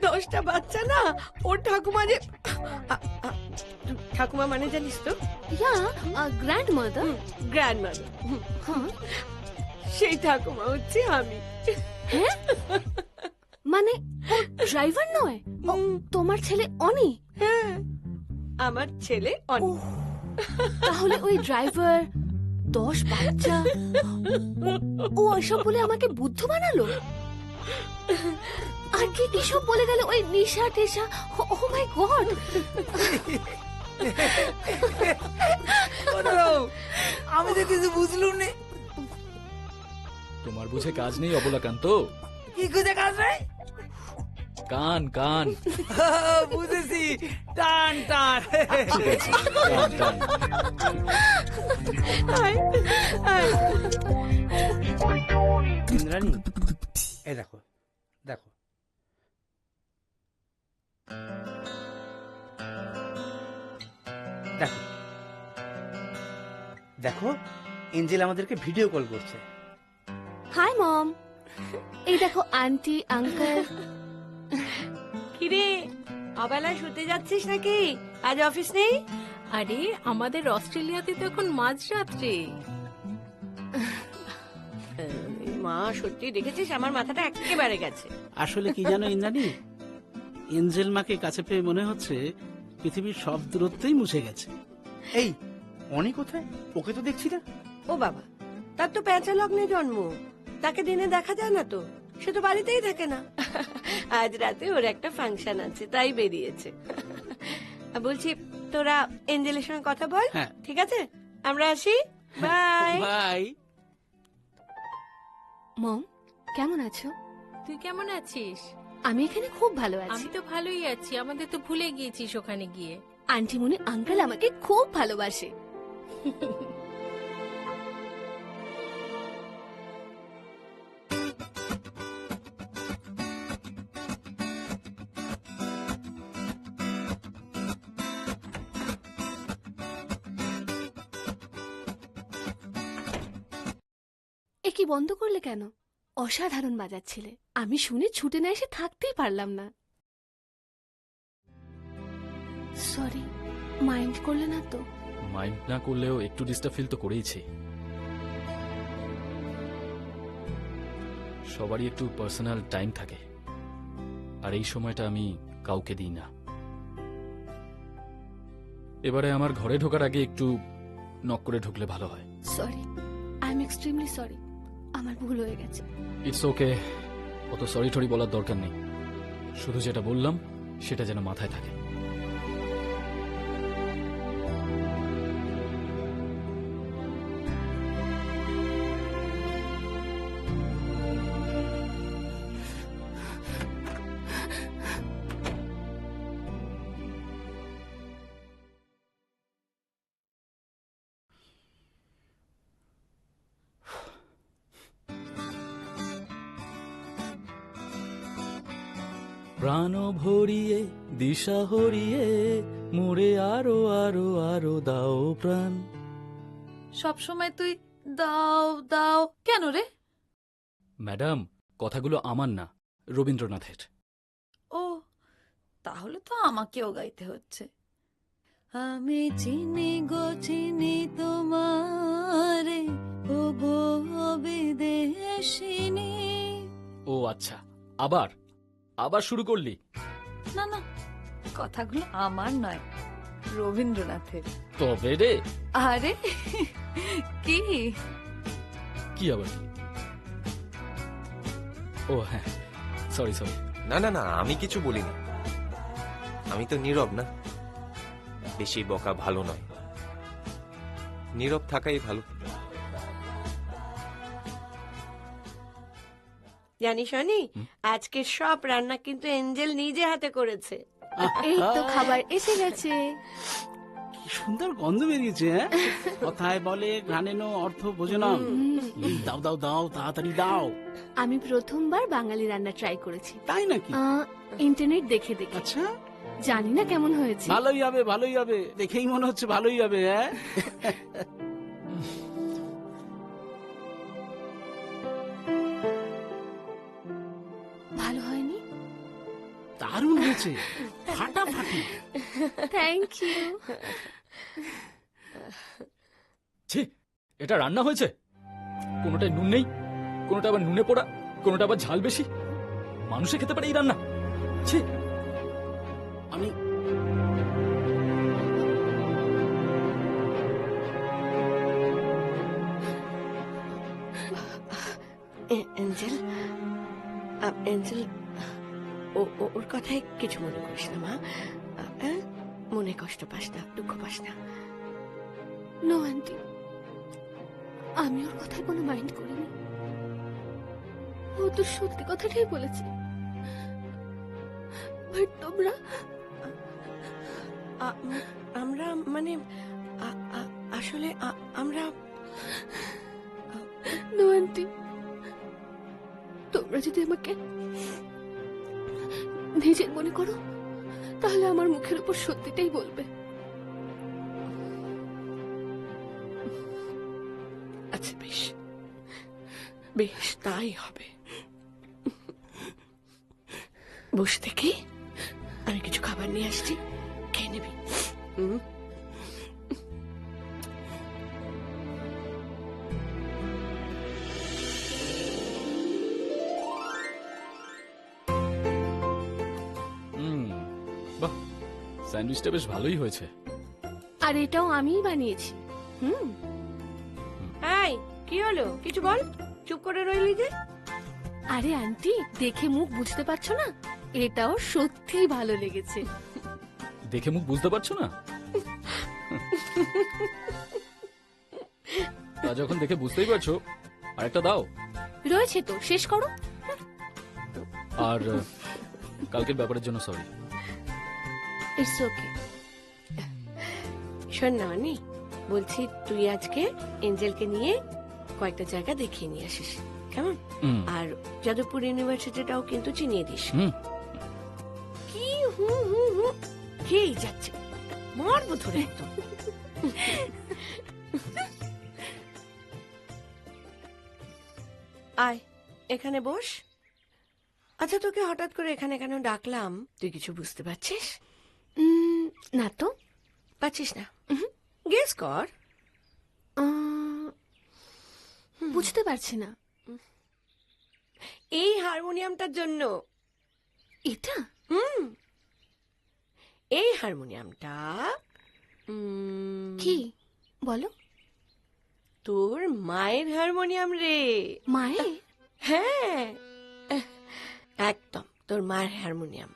10টা বাচ্চা না, ওর ঠাকুমা যে, ঠাকুমা মানে জানিস তো? ইয়া, গ্র্যান্ড মাদার। গ্র্যান্ড মাদার, সেই ঠাকুমা হচ্ছে আমি। হ্যাঁ, মানে ও ড্রাইভার নয়, তোমার ছেলে অনি? হ্যাঁ, আমার ছেলে অনি। তাহলে ওই ড্রাইভার 10 বাচ্চা, ও এসব বলে আমাকে বুদ্ধ বানালো, আর কি কিসব বলে গেল, ওই নিশা টেশা। ও মাই গড, আমি তো কিছু বুঝলুম নে। তোমার তোমার বুঝে কাজ নেই অবলাকান্ত? কি খুঁজে কাজ নাই? কান কান। বুঝেছি, টান টান। ঠিক আছে, কান, কান। ইন্দ্রাণী, এই দেখো দেখো, দেখো দেখো, এঞ্জেল আমাদেরকে ভিডিও কল করছে। হাই মম, এই দেখো আন্টি আঙ্কেল। কিরে, অবেলায় শুতে যাচ্ছিস নাকি? আজ অফিস নেই? আরে আমাদের অস্ট্রেলিয়াতে তো এখন মাঝরাত্রে। মা, সত্যি দেখেছিস আমার মাথাটা একেবারে গেছে। আসলে কি জানো ইন্দ্রাণী, এঞ্জেল মাকে কাছে পেয়ে মনে হচ্ছে পৃথিবীর সব দূরত্বই মুছে গেছে। এই অনি কোথায়? ওকে তো দেখছি না। ও বাবা, তার তো প্যাঁচা লগ্নে জন্ম, তাকে দিনে দেখা যায় না তো, সে তো বাড়িতেই থাকে না। আজ রাতে ওর একটা ফাংশন আছে, তাই বেরিয়েছে। বলছি, তোরা এঞ্জেলের সঙ্গে কথা বল। হ্যাঁ। ঠিক আছে, আমরা আসি। Bye bye. মম, কেমন আছো? তুই কেমন আছিস? আমি এখানে খুব ভালো আছি। আমি তো ভালোই আছি, আমাদের তো ভুলে গিয়েছিস ওখানে গিয়ে। আন্টি মনে আঙ্কেল আমাকে খুব ভালোবাসে। এ কি বন্ধ করলে কেন? অসাধারণ বাজাচ্ছিলে, আমি শুনে ছুটে না এসে থাকতেই পারলাম না। সরি, মাইন্ড করলে না তো? মাইন্ড না করলেও একটু ডিস্টার্ব ফিল তো করেইছি। সবারই একটু পার্সোনাল টাইম থাকে, আর এই সময়টা আমি কাউকে দিই না। এবারে আমার ঘরে ঢোকার আগে একটু নক করে ঢুকলে ভালো হয়। Sorry, I am extremely sorry, আমার ভুল হয়ে গেছে। ইটস ওকে, অত সরি টরি বলার দরকার নেই। শুধু যেটা বললাম সেটা যেন মাথায় থাকে। প্রাণ ভরিয়ে দিশা হরিয়ে মোরে আরো আরো আরো দাও প্রাণ। সব সময় তুই দাও দাও কেন রে? ম্যাডাম, কথাগুলো আমার না, রবীন্দ্রনাথের। ও, তাহলে তো আমাকেও গাইতে হচ্ছে। আমি চিনি গো চিনি তোমারে, ও গো বিদেশিনী। ও আচ্ছা, আবার আবার শুরু করলি? না না, কথাগুলো আমার নয়, রবীন্দ্রনাথের। তবে রে। আরে কি কি আবার কি? ও হ্যাঁ, সরি সরি। না না না, আমি কিছু বলিনি। আমি তো নীরব না, বেশি বকা ভালো নয়, নীরব থাকাই ভালো। জানিস অনি, আজকে সব রান্না কিন্তু এঞ্জেল নিজে হাতে করেছে। এই তো খাবার এসে গেছে। কি সুন্দর গন্ধ বেরিয়েছে। হ্যাঁ, কথায় বলে ঘ্রাণেনো অর্থ ভোজনম। দাও দাও দাও, তাড়াতাড়ি দাও। আমি প্রথমবার বাঙালি রান্না ট্রাই করেছি। তাই নাকি? ইন্টারনেট দেখে দেখে। আচ্ছা, জানি না কেমন হয়েছে। ভালোই হবে ভালোই হবে, দেখেই মনে হচ্ছে ভালোই হবে। হ্যাঁ, ভালো হয়নি? দারুণ হয়েছে, ফাটাফাটি। Thank you. ছি, এটা রান্না হয়েছে? কোনোটায় নুন নেই, কোনোটা আবার নুনে পোড়া, কোনোটা আবার ঝাল বেশি। মানুষে খেতে পারে এই রান্না? ছি। আমি এঞ্জেল, এঞ্জেল, ওর কথায় কিছু মনে করিস না মা। মনে কষ্ট পাস না, দুঃখ পাস না। নো আন্টি, আমি ওর কথায় কোনো মাইন্ড করিনি। ও তো সত্যি কথাটাই বলেছে। বাট তোমরা আমরা মানে আসলে আমরা নো আন্টি, তোমরা যদি আমাকে নিজের মনে করো তাহলে আমার মুখের উপর সত্যিটাই বলবে। আচ্ছা বেশ, বেশ তাই হবে। বসে থেকে আমি কিছু খাবার নিয়ে আসছি, খেয়ে নিবি। বাহ, স্যান্ডউইচটা বেশ ভালোই হয়েছে। আর এটাও আমিই বানিয়েছি। এই কি হলো, কিছু বল, চুপ করে রইলি যে? আরে আন্টি, দেখে মুখ বুঝতে পারছো না? এটাও সত্যি ভালো লেগেছে। দেখে মুখ বুঝতে পারছো না? তা যখন দেখে বুঝতেই পারছো, আরেকটা দাও। রয়েছে তো, শেষ করো। আর কালকের ব্যাপারের জন্য সরি। It's okay. শোন না অনি, বলছি তুই আজকে এঞ্জেলকে নিয়ে কয়েকটা জায়গা দেখিয়ে নিয়ে আসিস, কেমন? আর যাদবপুর ইউনিভার্সিটিটাও কিন্তু চিনিয়ে দিস। কি খেয়েই যাচ্ছে, মরবো ধরে একদম। আয় এখানে বস। আচ্ছা, তোকে হঠাৎ করে এখানে কেন ডাকলাম তুই কিছু বুঝতে পারছিস? না তো। পারছিস না? গেস কর। বুঝতে পারছি না। এই হারমোনিয়ামটার জন্য। এটা? এই হারমোনিয়ামটা কি বলো? তোর মায়ের হারমোনিয়াম রে। মায়ের? হ্যাঁ, একদম তোর মায়ের হারমোনিয়াম।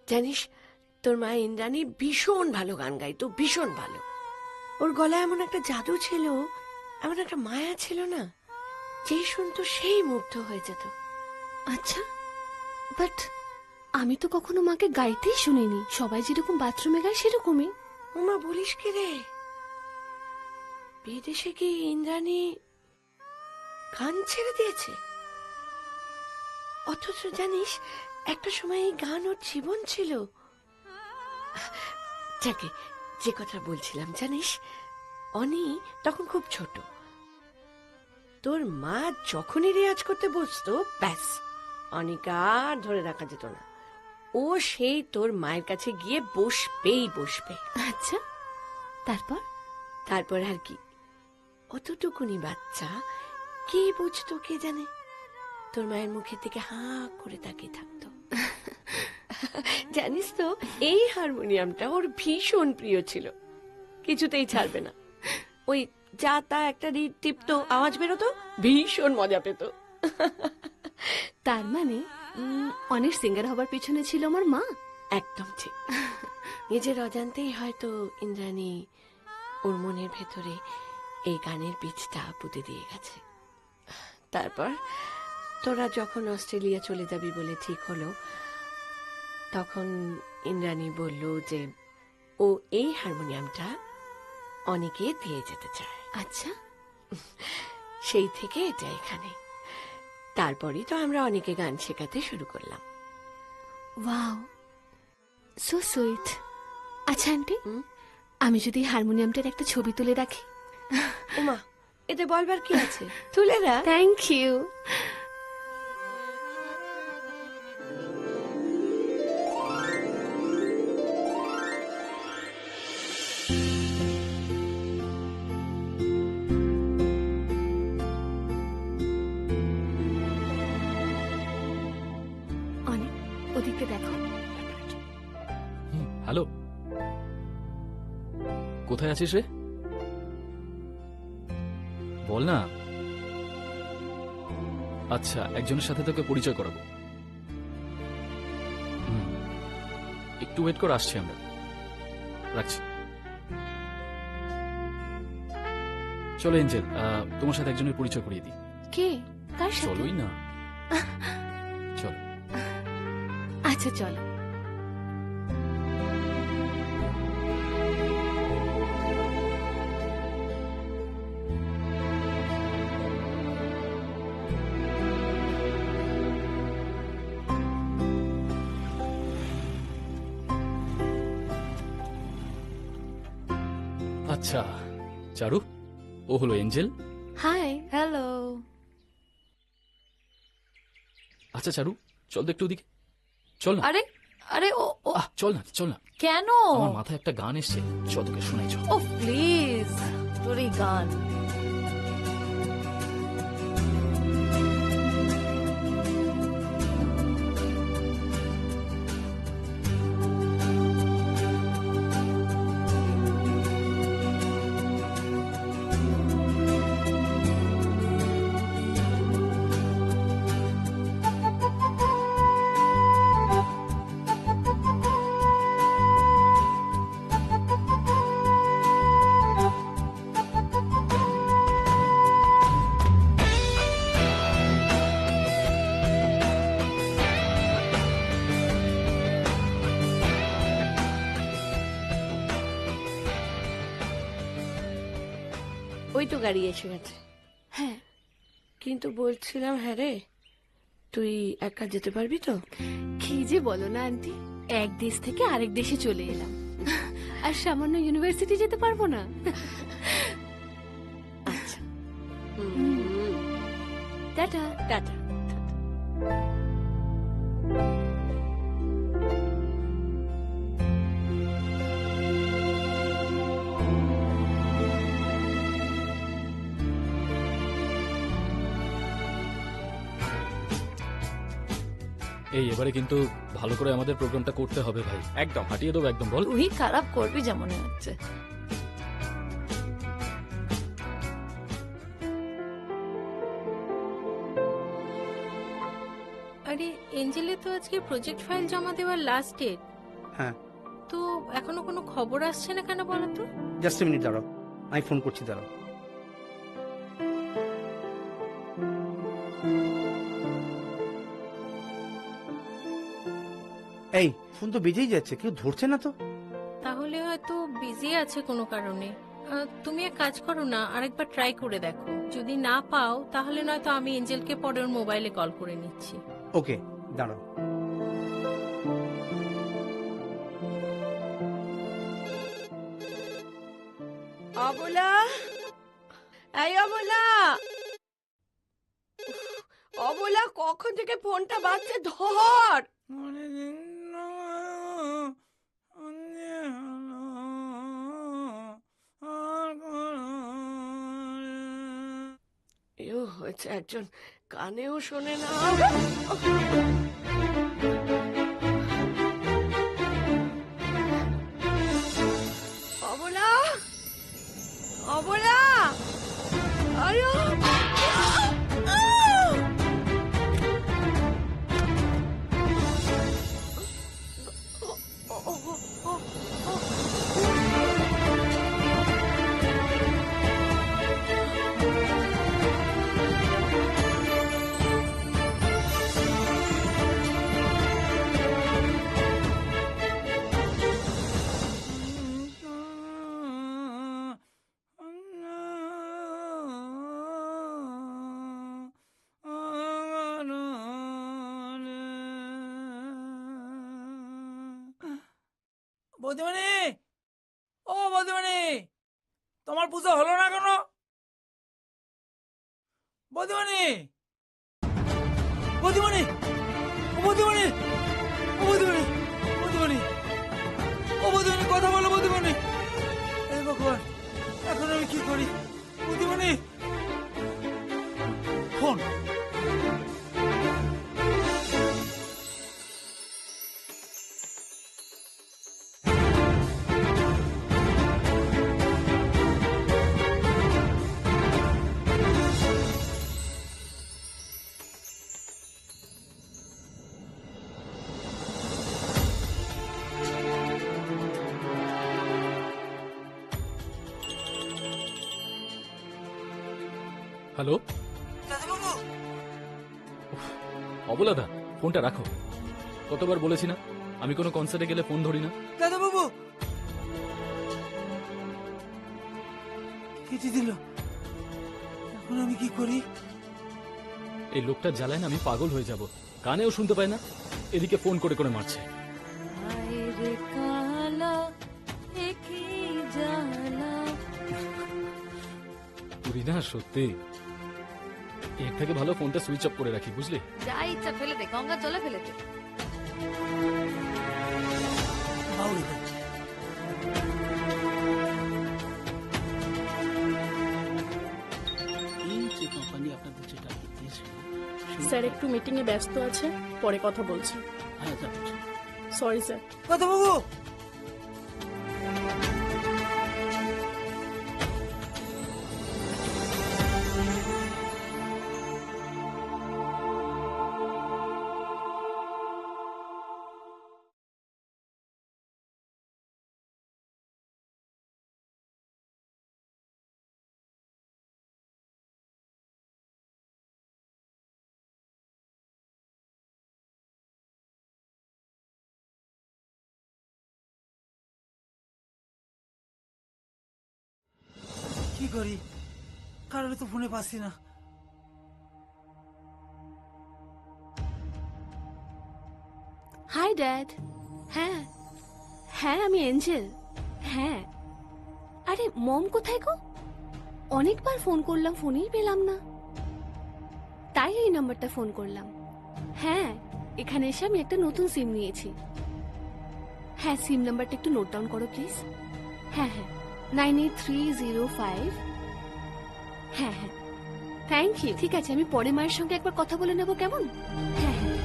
জানিস, তোর মা ইন্দ্রাণী ভীষণ ভালো গান গাইতো, ভীষণ ভালো। ওর গলায় এমন একটা জাদু ছিল, এমন একটা মায়া ছিল না, যেই শুনতো সেই মুগ্ধ হয়ে যেত। আচ্ছা, বাট আমি তো কখনো মাকে গাইতেই শুনিনি। সবাই যেরকম বাথরুমে গায় সেরকমই। ওমা, বলিস কি রে? বিদেশে কি ইন্দ্রাণী গান ছেড়ে দিয়েছে? অথচ জানিস, একটা সময় এই গান ওর জীবন ছিল। যাকে যে কথা বলছিলাম, জানিস অনি তখন খুব ছোট। তোর মা যখনই রেয়াজ করতে বসতো, ব্যাস অনিকা আর ধরে রাখা যেত না। ও সেই তোর মায়ের কাছে গিয়ে বসবেই বসবে। আচ্ছা, তারপর? তারপর আর কি, অতটুকুনি বাচ্চা কি বুঝতো কে জানে, তোর মায়ের মুখের দিকে হাঁ করে তাকিয়ে থাকতো। জানিস তো, এই হারমোনিয়ামটা ওর ভীষণ প্রিয় ছিল, কিছুতেই ছাড়বে না। ওই যা তা একটা রিড টিপতো, আওয়াজ বেরোতো, ভীষণ মজা পেত। তার মানে অনেক সিঙ্গার হবার পিছনে ছিল আমার মা। একদম ঠিক। নিজের অজান্তেই হয়তো ইন্দ্রাণী ওর মনের ভেতরে এই গানের বীজটা পুঁতে দিয়ে গেছে। তারপর তোরা যখন অস্ট্রেলিয়া চলে যাবি বলে ঠিক হলো, তখন ইন্দ্রাণী বলল যে ও এই হারমোনিয়ামটা অনেকে দিয়ে যেতে চায়। আচ্ছা, সেই থেকে এটা এখানে। তারপরই তো আমরা অনেকে গান শেখাতে শুরু করলাম। Wow, so sweet. আচ্ছা আন্টি, আমি যদি হারমোনিয়ামটার একটা ছবি তুলে রাখি? ওমা, এতে বলবার কি আছে, তুলে না। Thank you. অনেক ওদিকে দেখো। হ্যালো, কোথায় আছিস রে? বল না। আচ্ছা, একজনের সাথে তোকে পরিচয় করাবো। একটু ওয়েট কর, আসছি আমরা। রাখছি। চলো এঞ্জেল, তোমার সাথে একজনের পরিচয় করিয়ে দিই। কে? কার সাথে? চলোই না। চলো। আচ্ছা চলো। আচ্ছা চারু, ও হলো এঞ্জেল। হাই। হ্যালো। আচ্ছা চারু, চল তো একটু ওদিকে, চল না। আরে আরে ও ও চল না, চল না। কেন? আমার মাথায় একটা গান এসছে, চল তোকে শোনাই, চল। ও প্লিজ, তোর এই গান। ওই তো গাড়ি এসে গেছে। হ্যাঁ কিন্তু বলছিলাম, হ্যাঁ রে, তুই একা যেতে পারবি তো? কি যে বলো না আন্টি, এক দেশ থেকে আরেক দেশে চলে এলাম, আর সামান্য ইউনিভার্সিটি যেতে পারবো না? আচ্ছা, টাটা। টাটা। এই এবারে কিন্তু ভালো করে আমাদের প্রোগ্রামটা করতে হবে ভাই, একদম হাঁটিয়ে দেবো একদম। বল। তুই খারাপ করবি যা মনে হচ্ছে। আরে এঞ্জেলে তো আজকে প্রজেক্ট ফাইল জমা দেওয়ার লাস্ট ডেট। হ্যাঁ, তো এখনো কোনো খবর আসছে না কেন বলো তো? জাস্ট মিনিট দাঁড়াও, আমি ফোন করছি, দাঁড়াও। এই ফোন তো বেজেই যাচ্ছে, কেউ ধরছে না তো। তাহলে হয়তো বিজি আছে কোনো কারণে। তুমি এক কাজ করো না, আরেকবার ট্রাই করে দেখো। যদি না পাও তাহলে নয়তো আমি এঞ্জেলকে পরে ওর মোবাইলে কল করে নিচ্ছি। ওকে, দাঁড়াও। অবলা, এই অবলা, অবলা, কখন থেকে ফোনটা বাজছে, ধর। এও হয়েছে একজন, কানেও শোনে না। অবলা, অবলা, আরে বৌদিমণি, ও বৌদিমণি, তোমার পুজো হলো না কেন? বৌদিমণি, বৌদিমণি, ও বৌদিমণি, ও বৌদিমণি, বৌদিমণি, ও বৌদিমণি, কথা বলো বৌদিমণি। এই ভগবান, এখন আমি কি করি? বৌদিমণি, ফোন। হ্যালো। দাদাবাবু, অবলাদা, ফোনটা রাখো। কতবার বলেছি না আমি কোনো কনসার্টে গেলে ফোন ধরি না। দাদা বাবু কেটে দিল, এখন আমি কি করি? এই লোকটা জ্বালায় না আমি পাগল হয়ে যাব। কানেও শুনতে পায় না, এদিকে ফোন করে করে মারছে। হায় রে কালা, এ কি জ্বালা। তুই না সত্যি, এর থেকে ভালো ফোনটা সুইচ অফ করে রাখি, বুঝলি? যা ইচ্ছা ফেলে দে, গঙ্গার জলে ফেলে দে। বাউরি দে। এই যে কোম্পানি আপনাদের যেটা দিয়েছে, স্যার একটু মিটিং এ ব্যস্ত আছে, পরে কথা বলছি। হ্যাঁ যাবেন। Sorry sir. দাদা বাবু কি করি? কারোর তো ফোনে পাচ্ছি না। Hi dad. হ্যাঁ হ্যাঁ, আমি এঞ্জেল। হ্যাঁ, আরে মম কোথায় গো? অনেকবার ফোন করলাম, ফোনই পেলাম না, তাই এই নাম্বারটা ফোন করলাম। হ্যাঁ, এখানে এসে আমি একটা নতুন সিম নিয়েছি। হ্যাঁ, সিম নাম্বারটা একটু নোট ডাউন করো প্লিজ। হ্যাঁ হ্যাঁ, 98305। হ্যাঁ হ্যাঁ, থ্যাংক ইউ। ঠিক আছে, আমি পরে মায়ের সঙ্গে একবার কথা বলে নেবো, কেমন? হ্যাঁ হ্যাঁ।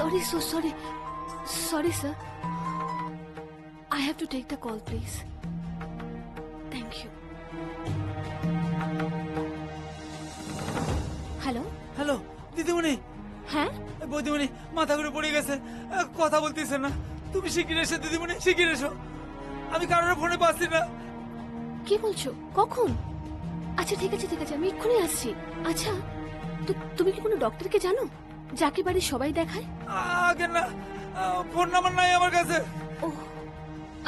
Sorry, so sorry. Sorry, sir. I have to take the call, please. Thank you. Hello hello দিদিমণি। হ্যাঁ বৌদিমণি মাথা ঘুরে পড়ে গেছে, কথা বলতেছে না। তুমি শিগগির এসো দিদিমণি, শিগগির এসো। আমি কারোর ফোনে পাচ্ছি না। কি বলছো? কখন? আচ্ছা ঠিক আছে ঠিক আছে, আমি এক্ষুনি আসছি। আচ্ছা তুমি কি কোনো ডক্টরকে জানো যাকে বাড়ির সবাই দেখায়? আগে না, ফোন নাম্বার নাই আমার কাছে। ও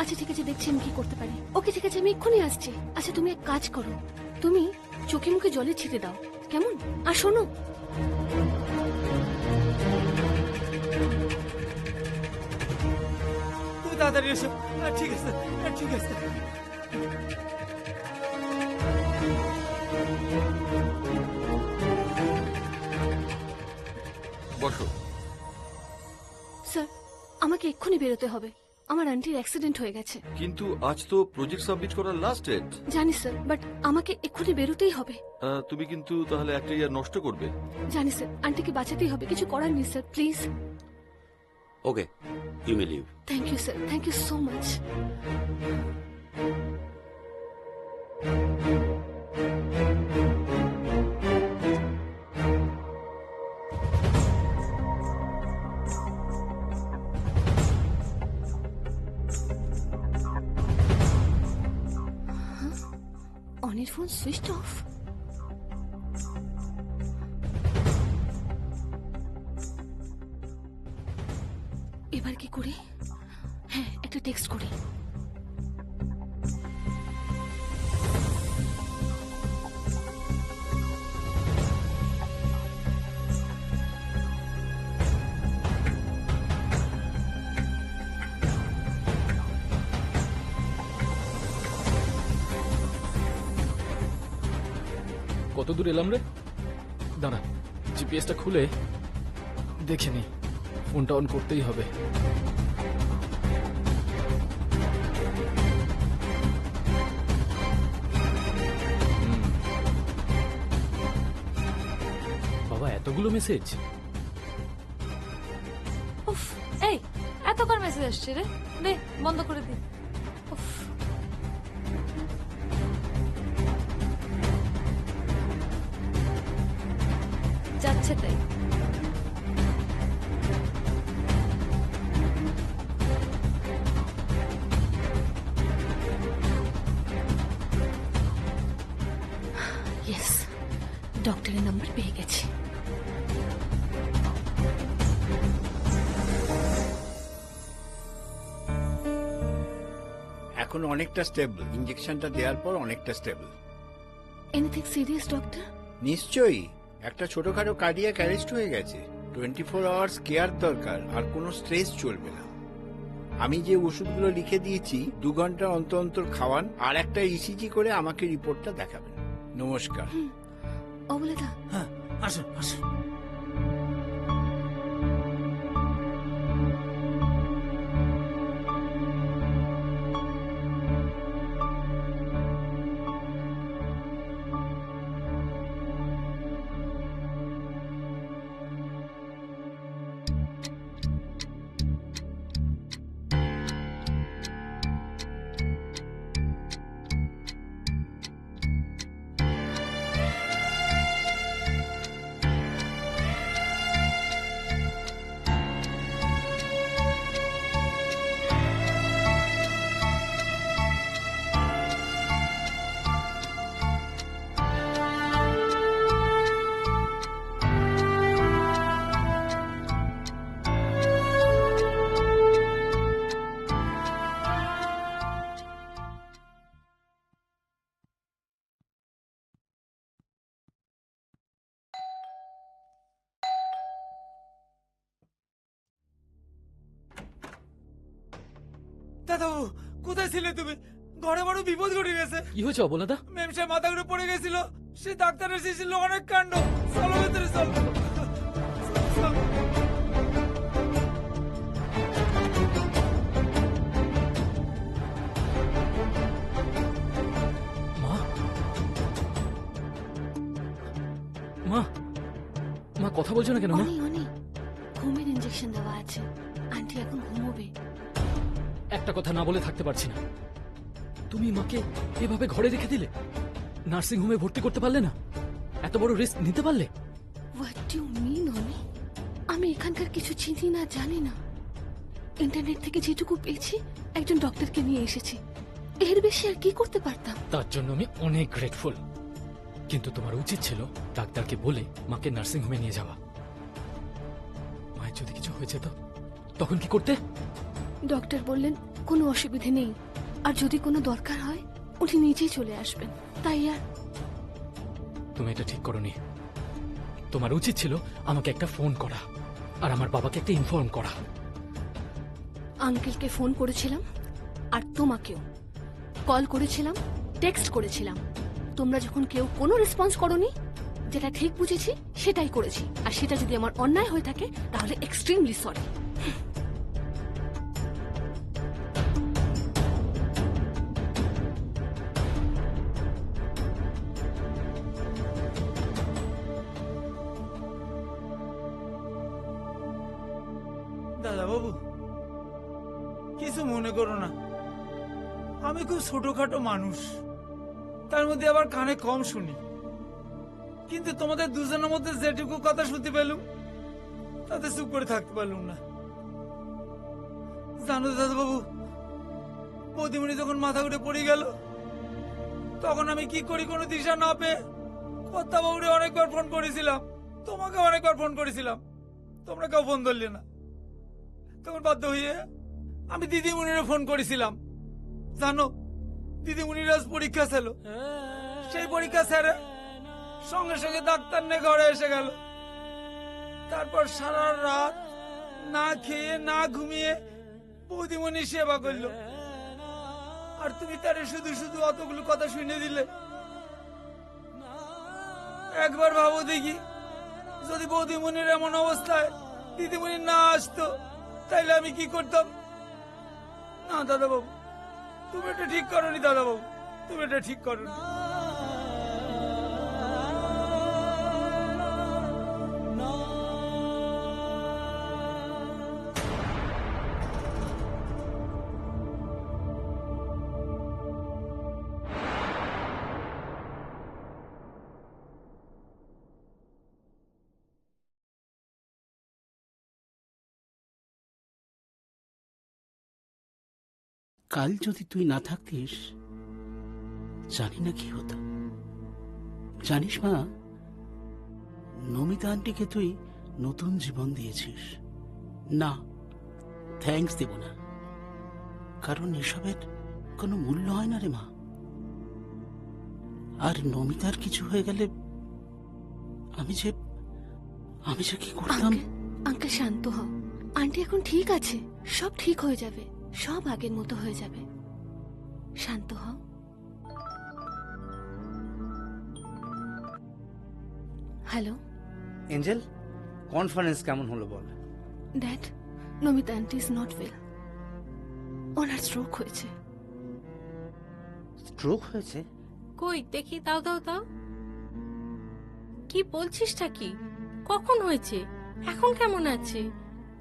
আচ্ছা ঠিক আছে, দেখছি আমি কি করতে পারি। ওকে ঠিক আছে, আমি এক্ষুনি আসছি। আচ্ছা তুমি এক কাজ করো, তুমি চোখে মুখে জলে ছিটে দাও, কেমন? আর শোনো, তুমি তাড়াতাড়ি এসো। ঠিক আছে ঠিক আছে। বসো। স্যার আমাকে এক্ষুনি বেরোতে হবে, আমার আন্টির অ্যাক্সিডেন্ট হয়ে গেছে। কিন্তু আজ তো প্রজেক্ট সাবমিট করার লাস্ট ডেট। জানি স্যার, বাট আমাকে এক্ষুনি বেরোতেই হবে। তুমি কিন্তু তাহলে একটা ইয়ার নষ্ট করবে। জানি স্যার, আন্টিকে বাঁচাতেই হবে, কিছু করার নেই sir, please. Okay, you may leave. Thank you sir, thank you so much. অনির ফোন সুইচ অফ। এবার কি করি? হ্যাঁ, একটা টেক্সট করি। কত দূর এলাম রে? দাঁড়া, জিপিএসটা খুলে দেখে নি, ফোনটা অন করতেই হবে। বাবা, এতগুলো মেসেজ! উফ, এই এত কার মেসেজ আসছে রে? দে বন্ধ করে দে। উফ যাচ্ছে তাই। ইয়েস, ডক্টরের নাম্বার পেয়ে গেছি। এখন অনেকটা স্টেবল, ইঞ্জেকশনটা দেওয়ার পর অনেকটা স্টেবল। Anything serious doctor? নিশ্চয়ই, একটা ছোটখাটো কার্ডিয়াক অ্যারেস্ট হয়ে গেছে। 24 আওয়ার্স কেয়ার দরকার, আর কোনো স্ট্রেস চলবে না। আমি যে ওষুধগুলো লিখে দিয়েছি 2 ঘন্টা অন্তর অন্তর খাওয়ান, আর একটা ইসিজি করে আমাকে রিপোর্টটা দেখাবেন। নমস্কার। অবলেদা, হ্যাঁ আসুন আসুন। দাদাবাবু, কোথায় ছিলে তুমি? ঘরে বড় বিপদ ঘটে গেছে। কি হয়েছে অবলাদা? মেম সাহেব মাথা ঘুরে পড়ে গেছিল। সে ডাক্তার এসেছিল, অনেক কাণ্ড। চলো ভেতরে, চলো চলো। মা, মা, মা কথা বলছো না কেন মা? অনি অনি, ঘুমের ইঞ্জেকশন দেওয়া আছে, আন্টি এখন ঘুমোবে। একটা কথা না বলে থাকতে পারছি না। তুমি মাকে এভাবে ঘরে রেখে দিলে, নার্সিং হোমে ভর্তি করতে পারলে না? এত বড় রিস্ক নিতে পারলে? হোয়াট ডু ইউ মিন অনি? আমি এখানকার কিছু চিনি না, জানি না। ইন্টারনেট থেকে যেটুকু পেয়েছি, একজন ডক্টরকে নিয়ে এসেছি। এর বেশি আর কি করতে পারতাম? তার জন্য আমি অনেক গ্রেটফুল, কিন্তু তোমার উচিত ছিল ডাক্তারকে বলে মাকে নার্সিং হোমে নিয়ে যাওয়া। মায়ের যদি কিছু হয়েছে তো তখন কি করতে? ডক্টর বললেন কোনো অসুবিধে নেই, আর যদি কোনো দরকার হয় উনি নিজেই চলে আসবেন। তাই আর তুমি এটা ঠিক করোনি। তোমার উচিত ছিল আমাকে একটা ফোন করা, আর আমার বাবাকে একটা ইনফর্ম করা। আঙ্কেলকে ফোন করেছিলাম, আর তোমাকেও কল করেছিলাম, টেক্সট করেছিলাম। তোমরা যখন কেউ কোনো রেসপন্স করোনি, যেটা ঠিক বুঝেছি সেটাই করেছি। আর সেটা যদি আমার অন্যায় হয়ে থাকে তাহলে এক্সট্রিমলি সরি। দাদাবাবু, কিছু মনে করো না। আমি খুব ছোটখাটো মানুষ, তার মধ্যে আবার কানে কম শুনি। কিন্তু তোমাদের দুজনের মধ্যে যেটুকু কথা শুনতে পেলুম, তাতে চুপ করে থাকতে পারলুম না। জানো দাদাবাবু, বৌদিমণি যখন মাথা উঠে পড়ে গেল, তখন আমি কি করি কোনো দিশা না পেয়ে কর্তাবাবুরে অনেকবার ফোন করেছিলাম, তোমাকে অনেকবার ফোন করেছিলাম, তোমরা কেউ ফোন ধরলে না। তখন বাধ্য হয়ে আমি দিদিমণিরে ফোন করেছিলাম। জানো, দিদিমণির আজ পরীক্ষা ছিল। সেই পরীক্ষা স্যারে সঙ্গে সঙ্গে ডাক্তার নিয়ে ঘরে এসে গেল। তারপর সারা রাত না খেয়ে না ঘুমিয়ে বৌদিমণি সেবা করলো। আর তুমি তারে শুধু শুধু অতগুলো কথা শুনে দিলে। একবার ভাবো দেখি, যদি বৌদিমণির এমন অবস্থায় দিদিমণি না আসতো, তাইলে আমি কি করতাম? না দাদাবাবু, তুমি এটা ঠিক করোনি। দাদাবাবু, তুমি এটা ঠিক করোনি। কাল যদি তুই না থাকতিস জানি না কি হতো। জানিস মা, নমিতা আন্টিকে তুই নতুন জীবন দিয়েছিস। না, থ্যাঙ্কস দেব না, কারণ এসবের কোনো মূল্য হয় না রে মা। আর নমিতার কিছু হয়ে গেলে আমি যে কি করতাম। আঙ্কেল শান্ত হও, আন্টি এখন ঠিক আছে, সব ঠিক হয়ে যাবে, সব আগের মতো হয়ে যাবে, শান্ত হও। হ্যালো এঞ্জেল, কনফারেন্স কেমন হলো বল? Dad, Namita aunty is not well, ওনার স্ট্রোক হয়েছে। স্ট্রোক হয়েছে? কই দেখি, দাও দাও দাও। কি বলছিসটা কি? কখন হয়েছে? এখন কেমন আছে?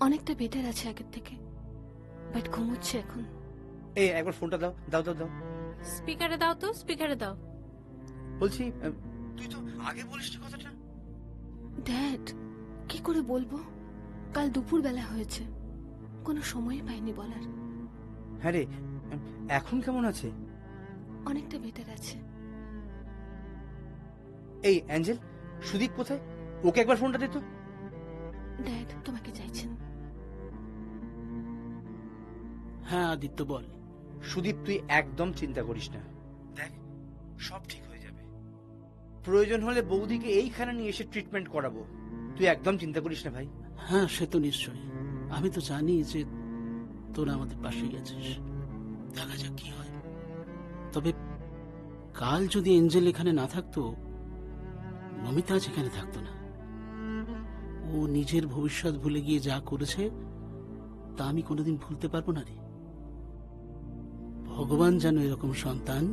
অনেকটা বেটার আছে আগের থেকে, বাট ঘুমোচ্ছে এখন। এই একবার ফোনটা দাও দাও দাও দাও। স্পিকারে দাও তো, স্পিকারে দাও। বলছি তুই তো আগে বলিসনি কথাটা। ড্যাড, কি করে বলবো? কাল দুপুর বেলা হয়েছে, কোনো সময় পাইনি বলার। হ্যাঁ রে, এখন কেমন আছে? অনেকটা বেটার আছে। এই অ্যাঞ্জেল, সুদীপ কোথায়? ওকে একবার ফোনটা দে তো। ড্যাড তোমাকে চাইছেন। হ্যাঁ আদিত্য বল। সুদীপ, তুই একদম চিন্তা করিস না, দেখ সব ঠিক হয়ে যাবে। প্রয়োজন হলে বৌদিকে এইখানে নিয়ে এসে ট্রিটমেন্ট করাবো, তুই একদম চিন্তা করিস না ভাই। হ্যাঁ সে তো নিশ্চয়ই, আমি তো জানি যে তোরা আমাদের পাশেই আছিস। দেখা যাক কি হয়। তবে কাল যদি এঞ্জেল এখানে না থাকতো, নমিতা আজ এখানে থাকতো না। ও নিজের ভবিষ্যৎ ভুলে গিয়ে যা করেছে তা আমি কোনোদিন ভুলতে পারবো না রে। ভগবান যেন এরকম সন্তান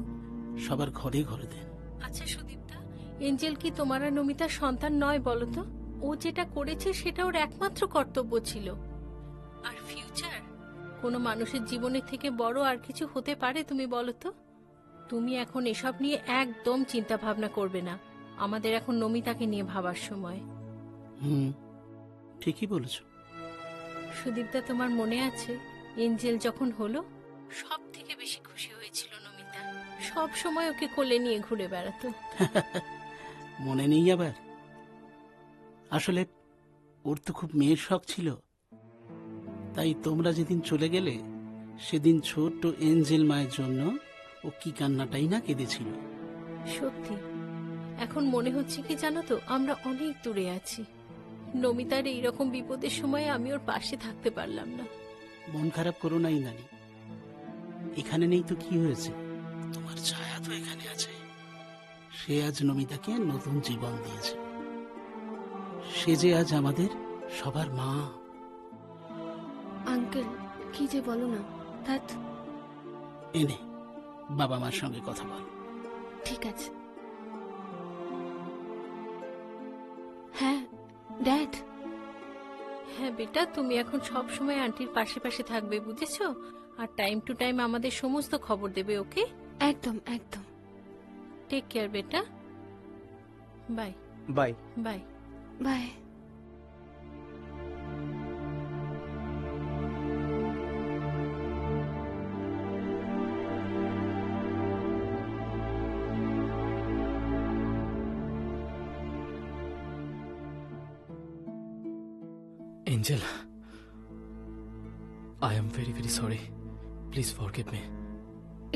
সবার ঘরে ঘরে দেন। আচ্ছা সুদীপদা, এঞ্জেল কি তোমার আর নমিতার সন্তান নয় বলো তো? ও যেটা করেছে সেটা ওর একমাত্র কর্তব্য ছিল। আর ফিউচার কোনো মানুষের জীবনের থেকে বড় আর কিছু হতে পারে তুমি বলো তো? তুমি এখন এসব নিয়ে একদম চিন্তা ভাবনা করবে না, আমাদের এখন নমিতাকে নিয়ে ভাবার সময়। ঠিকই বলেছ সুদীপদা, তোমার মনে আছে এঞ্জেল যখন হলো সব থেকে বেশি খুশি হয়েছিল নমিতা, সব সময় ওকে কোলে নিয়ে ঘুরে বেড়াতো। মনে নেই আবার? আসলে ওর তো খুব মেয়ের শখ ছিল, তাই তোমরা যেদিন চলে গেলে সেদিন ছোট্ট এঞ্জেল মায়ের জন্য ও কি কান্নাটাই না কেঁদেছিল। সত্যি এখন মনে হচ্ছে কি জানো তো, আমরা অনেক দূরে আছি। নমিতার এইরকম বিপদের সময় আমি ওর পাশে থাকতে পারলাম না। মন খারাপ করো না ইনানি, এখানে নেই তো কি হয়েছে, তোমার ছায়া তো এখানে আছে। সে আজ নমিতাকে নতুন জীবন দিয়েছে, সে যে আজ আমাদের সবার মা। আঙ্কেল কি যে বলো না, ধ্যাৎ। এনে বাবা মার সঙ্গে কথা বল। ঠিক আছে। হ্যাঁ ড্যাড। হ্যাঁ বেটা, তুমি এখন সব সময় আন্টির পাশে পাশে থাকবে, বুঝেছো? আর টাইম টু টাইম আমাদের সমস্ত খবর দেবে, ওকে? একদম একদম। টেক কেয়ার বেটা। Bye bye bye bye. Angel, I am very, very sorry. Please forgive me.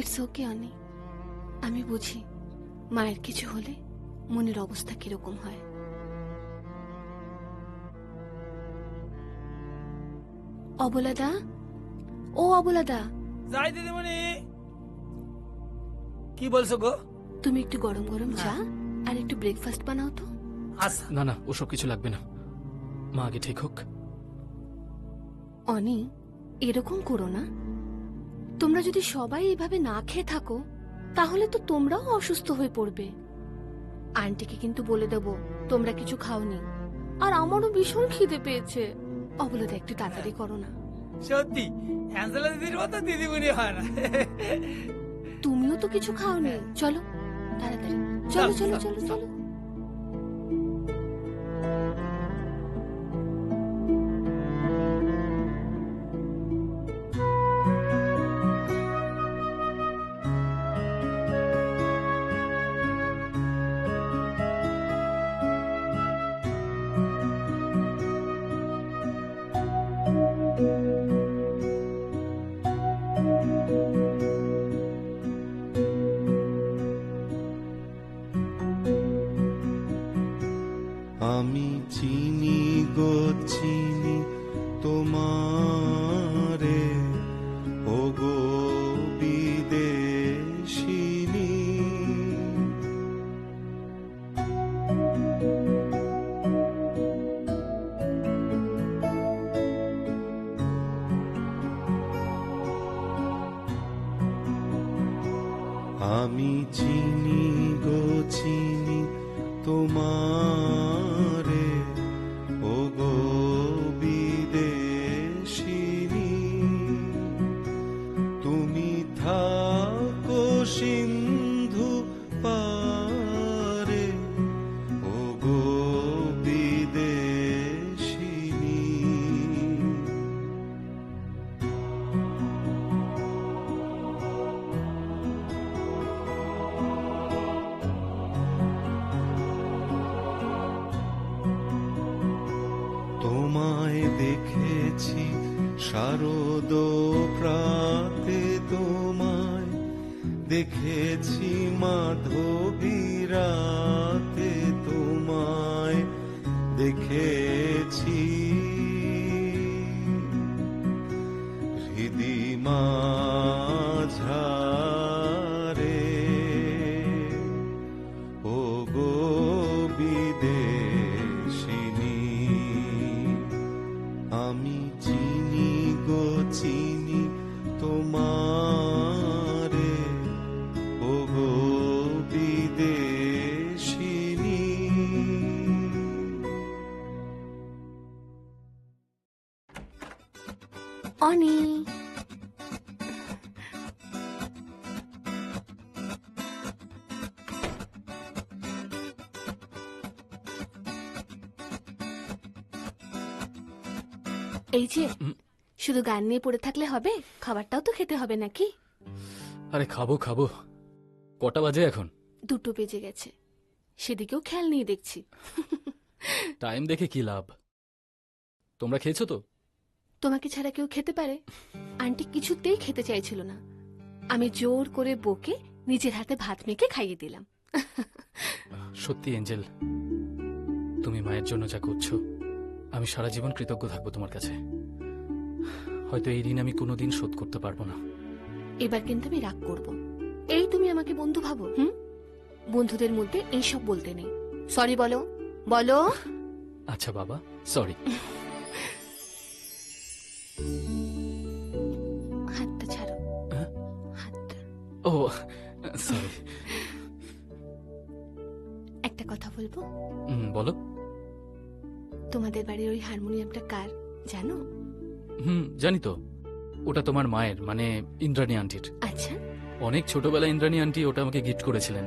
It's okay Ani, আমি বুঝি মায়ের কিছু হলে মনের অবস্থা কিরকম হয়। অবলাদা, ও অবলাদা। যাই দিদিমণি। কি বলছো গো? তুমি একটু গরম গরম চা আর একটু ব্রেকফাস্ট বানাও তো। আচ্ছা। না না, ওসব কিছু লাগবে না, মা আগে ঠিক হোক। অনি, এরকম করো না। তোমরা যদি সবাই এভাবে না খেয়ে থাকো তাহলে তো তোমরাও অসুস্থ হয়ে পড়বে। আন্টিকে কিন্তু বলে দেব তোমরা কিছু খাওনি, আর আমারও ভীষণ খিদে পেয়েছে। অবলাদা একটু তাড়াতাড়ি করো না। সত্যি অ্যাঞ্জেলা দিদির মতো দিদিমণি হয় না। তুমিও তো কিছু খাওনি, চলো তাড়াতাড়ি, চলো চলো চলো চলো। চিনি গো চিনি তোমারে, ও গো বিদেশিনী। আমি চিনি গো চিনি তোমারে, ও গো বিদেশিনী। তুমি থাকো সিন্ধু পারে, ও গো বিদেশিনী। তোমায় দেখেছি শারদ প্রাতে, তোমায় দেখেছি মাধবী রাতে, তোমায় দেখেছি হৃদি মাঝারে, ও গো বিদেশিনী। আমি চিনি গো চিনি তোমারে, ও গো বিদেশিনী। অনি, এই যে শুধু গান নিয়ে পড়ে থাকলে হবে? খাবারটাও তো খেতে হবে নাকি? আরে খাবো খাবো, কটা বাজে এখন? 2টো বেজে গেছে, সেদিকেও খেয়াল নেই দেখছি। টাইম দেখে কি লাভ? তোমরা খেয়েছো তো? তোমাকে ছাড়া কেউ খেতে পারে? আন্টি কিছুতেই খেতে চাইছিল না, আমি জোর করে বকে নিজের হাতে ভাত মেখে খাইয়ে দিলাম। সত্যি এঞ্জেল, তুমি মায়ের জন্য যা করছো, আমি সারা জীবন কৃতজ্ঞ থাকবো তোমার কাছে। হয়তো এই ঋণ আমি কোনোদিন শোধ করতে পারবো না। এবার কিন্তু আমি রাগ করব। এই তুমি আমাকে বন্ধু ভাবো? বন্ধুদের মধ্যে এইসব বলতে নেই। সরি বলো, বলো। আচ্ছা বাবা, সরি। হাতটা ছাড়ো। ও সরি। একটা কথা বলবো? বলো। তোমাদের বাড়ির ওই হারমোনিয়ামটা কার জানো? জানি তো, ওটা তোমার মায়ের, মানে ইন্দ্রাণী আন্টির। আচ্ছা। অনেক ছোটবেলায় ইন্দ্রাণী আন্টি ওটা আমাকে গিফট করেছিলেন।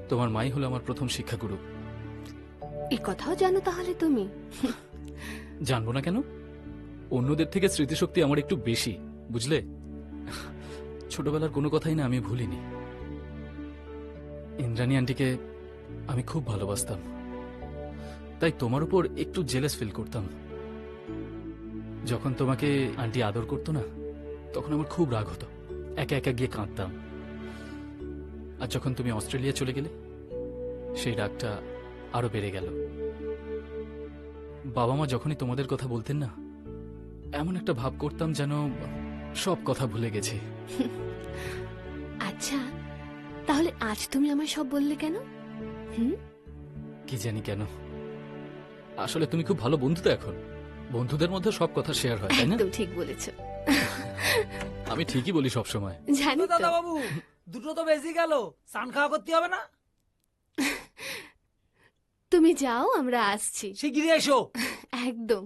তোমার মাই হলো আমার প্রথম শিক্ষাগুরু। এই কথাও জানো তাহলে তুমি? জানবো না কেন? অন্যদের থেকে স্মৃতিশক্তি আমার একটু বেশি, বুঝলে? ছোটবেলার কোনো কথাই না আমি ভুলিনি। ইন্দ্রাণী আন্টিকে আমি খুব ভালোবাসতাম, তাই তোমার উপর একটু জেলাস ফিল করতাম। যখন তোমাকে আন্টি আদর করতো না, তখন আমার খুব রাগ হতো, একা একা গিয়ে কাঁদতাম। আর যখন তুমি অস্ট্রেলিয়া চলে গেলে, সেই রাগটা আরো বেড়ে গেল। বাবা মা যখনই তোমাদের কথা বলতেন না, এমন একটা ভাব করতাম যেন সব কথা ভুলে গেছি। আচ্ছা, তাহলে আজ তুমি আমায় সব বললে কেন? কি জানি কেন। আসলে তুমি খুব ভালো বন্ধু তো এখন। বন্ধুদের মধ্যে সব কথা শেয়ার হয়, তাই না? একদম ঠিক বলেছো। আমি ঠিকই বলি সব সময়। জানি তো। দাদা বাবু, 2টো তো বেশি গেল, স্নান খাওয়া করতে হবে না? তুমি যাও, আমরা আসছি। শিগগিরই এসো। একদম।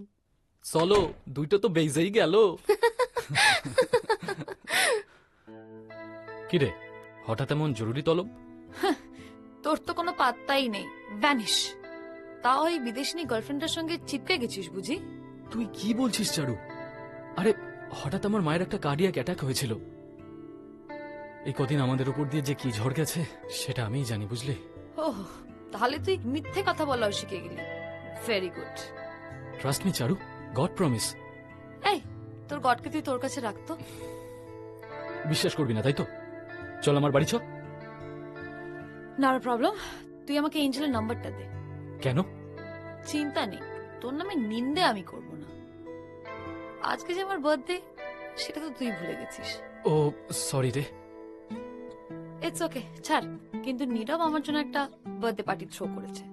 চলো, 2টো তো বেজেই গেল। কিরে, হঠাৎ এমন জরুরি তলব? তোর তো কোনো পাত্তাই নেই, ভ্যানিশ। তাও এই বিদেশিনী গার্লফ্রেন্ডের সঙ্গে চিপকে গেছিস বুঝি? তুই কি বলছিস চারু? আরে হঠাৎ আমার মায়ের একটা কার্ডিয়াক অ্যাটাক হয়েছিল। এই কদিন আমাদের উপর দিয়ে যে কি ঝড় গেছে সেটা আমিই জানি, বুঝলি? ওহ, তাহলে তুই মিথ্যে কথা বলাও শিখে গেলি। Very good. ট্রাস্ট মি চারু, গড প্রমিস। এই, তোর গডকে তুই তোর কাছে রাখতো। বিশ্বাস করবি না তাই তো? চল আমার বাড়ি চল। না প্রবলেম, তুই আমাকে এঞ্জেলের নাম্বারটা দে। কেন? চিন্তা নেই, তোর নামে নিন্দে আমি করব না। আজকে যে আমার বার্থডে সেটা তো তুই ভুলে গেছিস। ও সরি রে। ইটস ওকে, ছাড়। কিন্তু নীরব আমার জন্য একটা বার্থডে পার্টি থ্রো করেছে,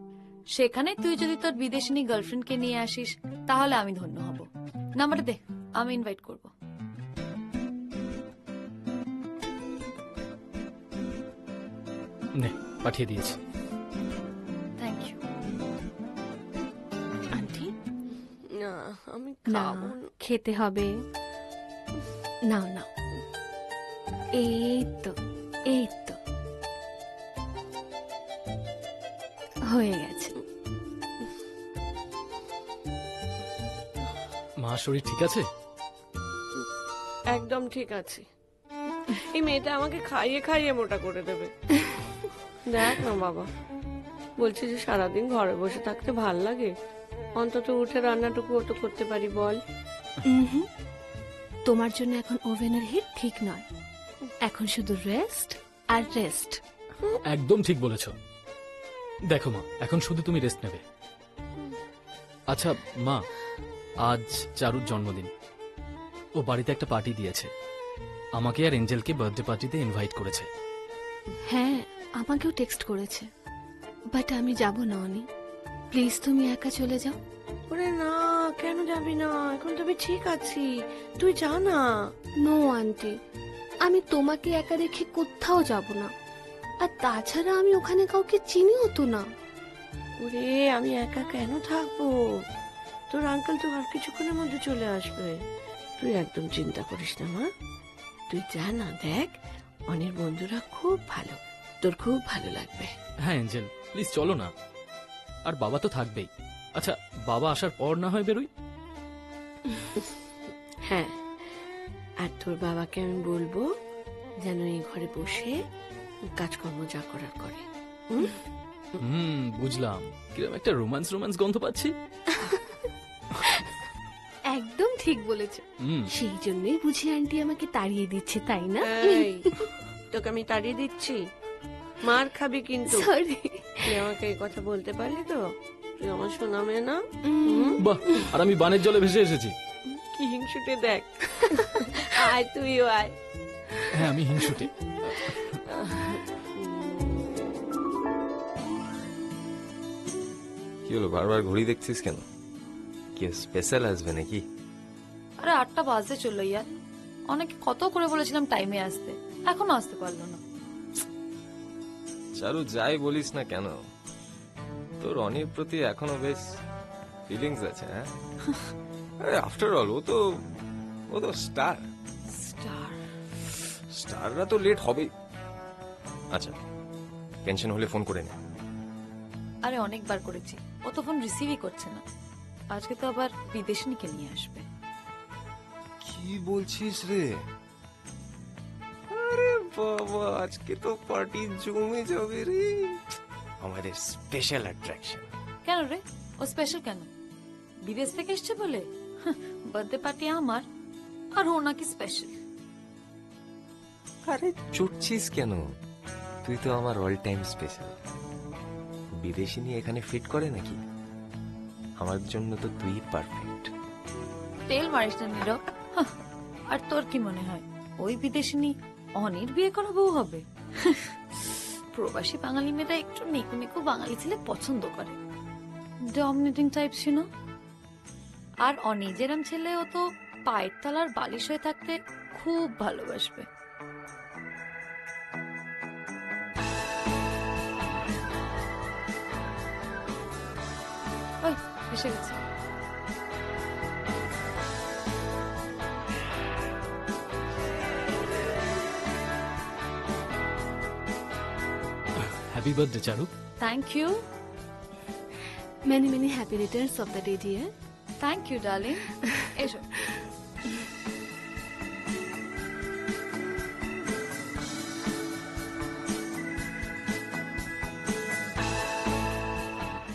সেখানে তুই যদি তোর বিদেশিনী গার্লফ্রেন্ডকে নিয়ে আসিস তাহলে আমি ধন্য হব। নাম্বারটা দে, আমি ইনভাইট করব। নে, পাঠিয়ে দিয়েছি। Thank you. আন্টি না আমি না, খাবো না। খেতে হবে। নাও নাও, এই তো এই তো হয়ে গেছে। মা শরীর ঠিক আছে? একদম ঠিক আছে। এই মেয়েটা আমাকে খাইয়ে খাইয়ে মোটা করে দেবে। দেখ না বাবা, বলছি যে সারাদিন ঘরে বসে থাকতে ভাল লাগে, অন্তত উঠে রান্নাটুকু তো করতে পারি বল। উহুম, তোমার জন্য এখন ওভেনের হিট ঠিক নয়, এখন শুধু রেস্ট আর রেস্ট। একদম ঠিক বলেছ। দেখো মা, এখন শুধু তুমি রেস্ট নেবে। আচ্ছা মা, আজ চারুর জন্মদিন, ও বাড়িতে একটা পার্টি দিয়েছে, আমাকে আর এঞ্জেলকে বার্থডে পার্টিতে ইনভাইট করেছে। হ্যাঁ, আমাকেও টেক্সট করেছে, বাট আমি যাব না অনি। প্লিজ তুমি একা চলে যাও। ওরে না, কেন যাবি না? এখন তো আমি ঠিক আছি, তুই যা না। নো আন্টি, আমি তোমাকে একা রেখে কোথাও যাব না। আর তাছাড়া আমি ওখানে কাউকে চিনিও তো না। ওরে আমি একা কেন থাকবো? তোর আঙ্কেল তো আর কিছুক্ষণের মধ্যে চলে আসবে, তুই একদম চিন্তা করিস না মা। তুই যা না, দেখ অনেক বন্ধুরা খুব ভালো, তোর খুব ভালো লাগবে। হ্যাঁ এঞ্জেল, প্লিজ চলো না। আর বাবা তো থাকবেই। আচ্ছা, বাবা আসার পর না হয় বেরোই। হ্যাঁ, আর তোর বাবাকে আমি বলবো যেন এই ঘরে বসে কাজকর্ম যা করার করে। বুঝলাম। কিরকম একটা রোমান্স রোমান্স গন্ধ পাচ্ছি। একদম ঠিক বলেছে। সেই জন্যই বুঝি আন্টি আমাকে তাড়িয়ে দিচ্ছে, তাই না? এই, তোকে আমি তাড়িয়ে দিচ্ছি? মার খাবি কিন্তু। সরি। তুই আমাকে এই কথা বলতে পারলি তো? তুই আমার শোনা মেয়ে না? বাহ, আর আমি বানের জলে ভেসে এসেছি। কি হিংসুটে দেখ। আয় তুইও আয়। হ্যাঁ, আমি হিংসুটে। কি হলো, বারবার ঘড়ি দেখছিস কেন? কি স্পেশাল আসবে নাকি? আরে 8টা বাজতে চললো ইয়ার। অনেকে কত করে বলেছিলাম টাইমে আসতে, এখনো আসতে পারলো না। চারু যাই বলিস না কেন, তোর অনির প্রতি এখনো বেশ ফিলিংস আছে। হ্যাঁ, আরে আফটার অল ও তো স্টার। স্টাররা তো লেট হবেই। আচ্ছা, টেনশন হলে ফোন করে নে। আরে অনেকবার করেছি, ও তো ফোন রিসিভই করছে না। আজকে তো আবার বিদেশিনীকে নিয়ে আসবে। কি বলছিস রে? আরে বাবা, আজকে তো পার্টি জমে যাবে রে। আমাদের স্পেশাল অ্যাট্রাকশন। কেন রে, ও স্পেশাল কেন? বিদেশ থেকে এসছে বলে? বার্থডে পার্টি আমার, আর ও নাকি স্পেশাল। আরে চুটছিস কেন? তুই তো আমার অল টাইম স্পেশাল। বিদেশি নিয়ে এখানে ফিট করে নাকি? আমার জন্য তো তুই পারফেক্ট। তেল মারিস না নীরব। আর তোর কি মনে হয় ওই বিদেশিনী অনির বিয়ে করা বউ হবে? প্রবাসী বাঙালি মেয়েরা একটু নিকু নিকু বাঙালি ছেলে পছন্দ করে, ডমিনেটিং টাইপ ছিল। আর অনি যেরম ছেলে, ও তো পায়ের তলার বালিশ হয়ে থাকতে খুব ভালোবাসবে। ওই এসে গেছে। Happy birthday Charu. Thank you. Many, many happy returns of the day, dear. Thank you darling. এসো।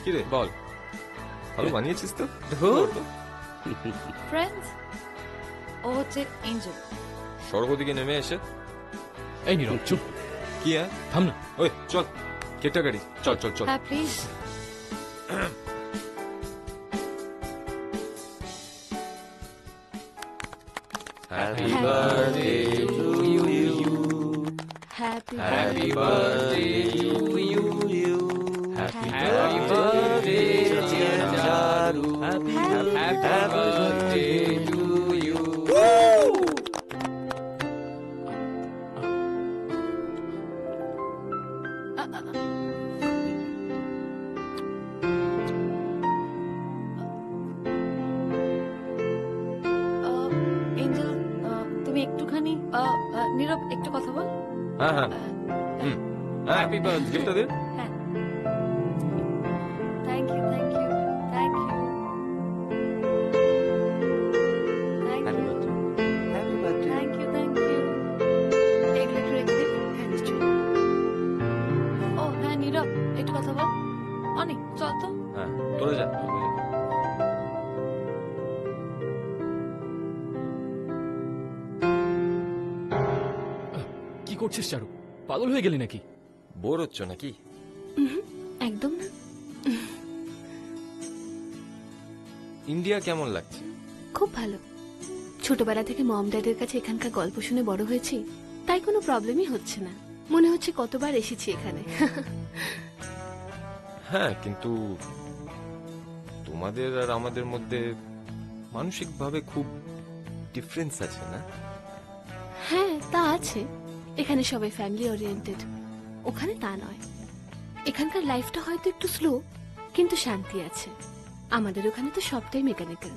কিরে বল, ভালো বানিয়েছিস তো। ফ্রেন্ডস, ও হচ্ছে এঞ্জেল। স্বর্গ দিকে নেমে এসে। এই নীরব চুপ। কি? হ্যাঁ থাম না। ওই চল, কেকটা গাড়ি, চল চল চল। হ্যাঁ please. Happy birthday to you, happy happy birthday to you, happy birthday dear Charu, happy birthday to you. Angel, তুমি একটুখানি নীরব একটু কথা বল। হ্যাঁ হ্যাঁ, হ্যাপি বার্থডে, গিফটটা দিন। Thank you, thank you, thank you, thank you, thank you, thank you. এগুলো একটু রেখে দিন। হ্যাঁ নিশ্চয়ই। ও হ্যাঁ নীরব, একটু কথা বল। অনেক চল তো। হ্যাঁ তোরা যা। কি করছিস চারু? পাগল হয়ে গেলি নাকি? বোর হচ্ছ নাকি? একদম না। ইন্ডিয়া কেমন লাগছে? খুব ভালো। ছোটবেলা থেকে মম ড্যাডের কাছে এখানকার গল্প শুনে বড় হয়েছি, তাই কোনো প্রবলেমই হচ্ছে না। মনে হচ্ছে কতবার এসেছি এখানে। হ্যাঁ, কিন্তু তোমাদের আর আমাদের মধ্যে মানসিকভাবে খুব ডিফারেন্স আছে না? হ্যাঁ তা আছে। এখানে সবাই ফ্যামিলি ওরিয়েন্টেড, ওখানে তা নয়। এখানকার লাইফটা হয়তো একটু স্লো, কিন্তু শান্তি আছে। আমাদের ওখানে তো সবটাই মেকানিক্যাল।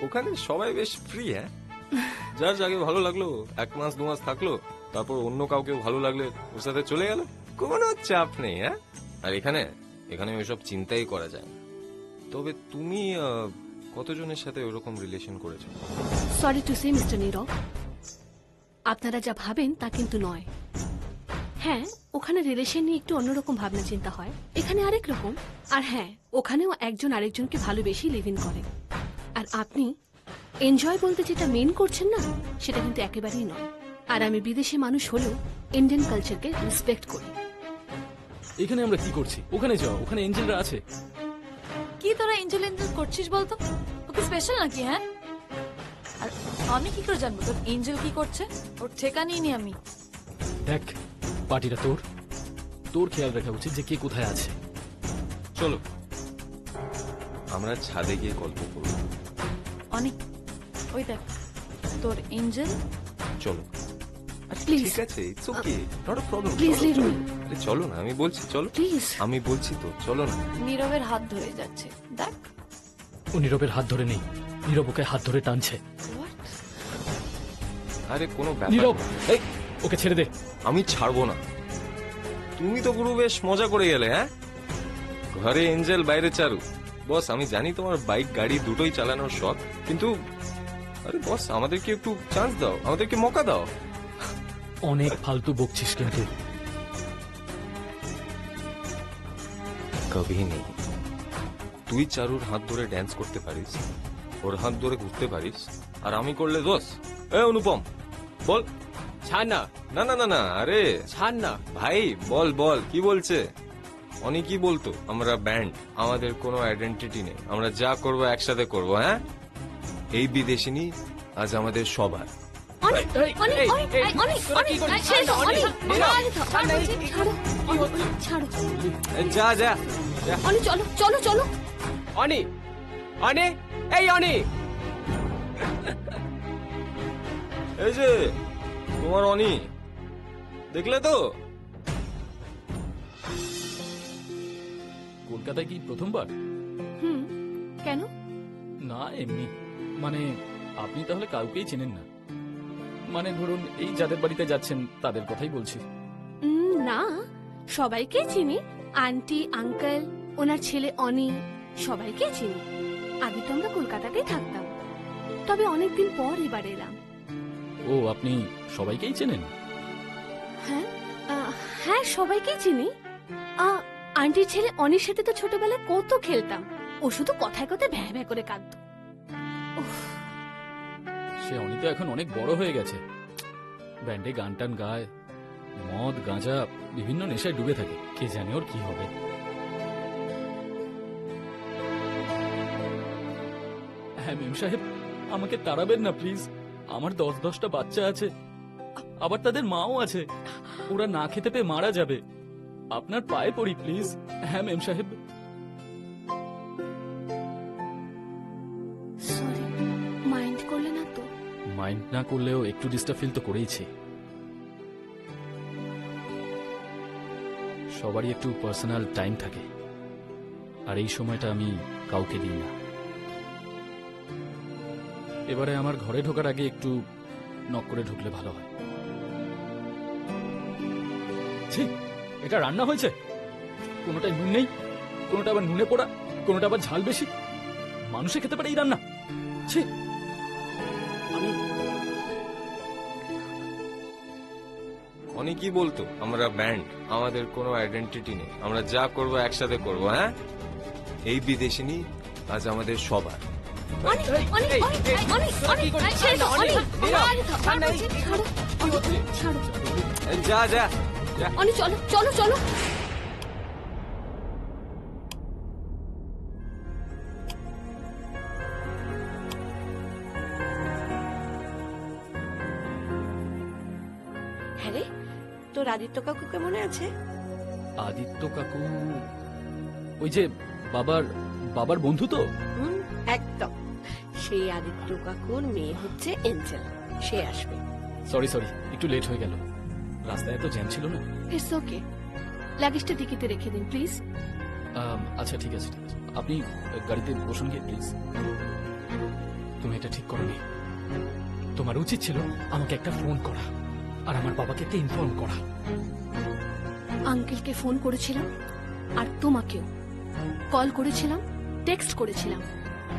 ওখানে সবাই বেশ ফ্রি। হ্যাঁ, যার যাকে ভালো লাগলো 1 মাস 2 মাস থাকলো, তারপর অন্য কাউকে ভালো লাগলে ওর সাথে চলে গেল, কোনো চাপ নেই। হ্যাঁ, আর এখানে ওইসব চিন্তাই করা যায় না। তবে তুমি কতজনের সাথে ওরকম রিলেশন করেছো? সরি টু সে মিস্টার নীরব, আপনারা যা ভাবেন তা কিন্তু নয়। হ্যাঁ, ওখানে রিলেশন নিয়ে একটু অন্যরকম ভাবনা চিন্তা হয়, এখানে আরেক রকম। আর হ্যাঁ, ওখানেও একজন আরেকজনকে ভালোবেসে লিভ ইন করে। আর আপনি এনজয় বলতে যেটা মেন করছেন না, সেটা কিন্তু একেবারেই নয়। আর আমি বিদেশি মানুষ হলেও ইন্ডিয়ান কালচারকে রেসপেক্ট করি। এখানে আমরা কি করছি? ওখানে যাও, ওখানে এঞ্জেলরা আছে। কি তোরা এঞ্জেল এঞ্জেল করছিস বলতো? ওকে স্পেশাল নাকি? হ্যাঁ, আর আমি কি করে জানবো তোর এঞ্জেল কি করছে? ওর ঠেকা নিইনি আমি। দেখ, পার্টিটা তোর খেয়াল রাখা উচিত যে কে কোথায় আছে। চলো আমরা ছাদে গিয়ে গল্প করব। অনেক, ওই দেখ তোর এঞ্জেল। চলো। প্লিজ। ঠিক আছে, it's okay, not a problem. Please leave me. আরে চলো না, আমি বলছি চলো। প্লিজ। আমি বলছি তো, চলো না। নীরবের হাত ধরে যাচ্ছে, দেখ। ও নীরবের হাত ধরে নেই, নীরব ওকে হাত ধরে টানছে। আরে কোনো ব্যাপার নীরব, না। এই ওকে ছেড়ে দে। আমি ছাড়বো না। তুমি তো পুরো বেশ মজা করে গেলে। হ্যাঁ, ঘরে এঞ্জেল, বাইরে চারু। বস, আমি জানি তোমার বাইক গাড়ি দুটোই চালানোর শখ, কিন্তু আরে বস, আমাদেরকে একটু চান্স দাও, আমাদেরকে মৌকা দাও। অনেক ফালতু বকছিস কিন্তু। কবি নেই। তুই চারুর হাত ধরে ড্যান্স করতে পারিস, ওর হাত ধরে ঘুরতে পারিস, আর আমি করলে দোষ? এ অনুপম, বল। ছাড় না। না না না না, আরে ছাড় না ভাই, বল বল, কি বলছে? অনেক কি বলতো, আমরা ব্যান্ড, আমাদের কোনো আইডেন্টিটি নেই, আমরা যা করবো একসাথে করবো। হ্যাঁ, এই বিদেশিনী আজ আমাদের সবার। যা যা চলো চলো চলো। অনি, অনি, এই অনি। এই যে তোমার অনি, দেখলে তো? কলকাতায় কি প্রথমবার? কেন? না এমনি, মানে আপনি তাহলে কাউকেই চেনেন না? মানে ধরুন এই যাদের বাড়িতে যাচ্ছেন তাদের কথাই বলছি। না, সবাইকে চিনি। আন্টি, আঙ্কেল, ওনার ছেলে অনি, সবাইকে চিনি। আগে তো আমরা কলকাতাতেই থাকতাম, তবে অনেকদিন পর এবার এলাম। ও, আপনি সবাইকেই চেনেন? হ্যাঁ হ্যাঁ, সবাইকেই চিনি। আন্টির ছেলে অনির সাথে তো ছোটবেলায় কত খেলতাম। ও শুধু কথায় কথায় ভ্যা ভ্যা করে কাঁদত। সে অনি তো এখন অনেক বড় হয়ে গেছে, ব্যান্ডে গান টান গায়, মদ গাঁজা বিভিন্ন নেশায় ডুবে থাকে। কে জানে ওর কি হবে। হ্যাঁ মেম সাহেব, আমাকে তাড়াবেন না প্লিজ। আমার 10-10টা বাচ্চা আছে, আবার তাদের মাও আছে। ওরা না খেতে পেয়ে মারা যাবে। আপনার পায়ে পড়ি প্লিজ। হ্যাঁ মেম সাহেব। সরি, মাইন্ড করলে না তো? মাইন্ড না করলেও একটু ডিস্টার্ব ফিল তো করেইছি। সবারই একটু পার্সোনাল টাইম থাকে, আর এই সময়টা আমি কাউকে দিই না। এবারে আমার ঘরে ঢোকার আগে একটু নক করে ঢুকলে ভালো হয়। ছি, এটা রান্না হয়েছে? কোনোটায় নুন নেই, কোনোটা আবার নুনে পোড়া, কোনোটা আবার ঝাল বেশি। মানুষে খেতে পারে এই রান্না? ছি। অনেকই বলতো আমরা ব্যান্ড, আমাদের কোনো আইডেন্টিটি নেই, আমরা যা করব একসাথে করব। হ্যাঁ, এই বিদেশিনী আজ আমাদের সবার। যা যা যা। অনি চলো চলো চলো। হ্যাঁ রে, তোর আদিত্য কাকুকে মনে আছে? আদিত্য কাকু ওই যে বাবার বন্ধু তো? একদম। সেই আদিত্য কাকুর মেয়ে হচ্ছে এঞ্জেল, সে আসবে। সরি একটু লেট হয়ে গেল, রাস্তায় এত জ্যাম ছিল না। ইটস ওকে, লাগেজটা ডিকিতে রেখে দিন প্লিজ। আচ্ছা ঠিক আছে, আপনি গাড়িতে বসুন গিয়ে প্লিজ। তুমি এটা ঠিক করোনি। তোমার উচিত ছিল আমাকে একটা ফোন করা আর আমার বাবাকে একটা ইনফর্ম করা। আঙ্কেলকে ফোন করেছিলাম, আর তোমাকেও কল করেছিলাম, টেক্সট করেছিলাম।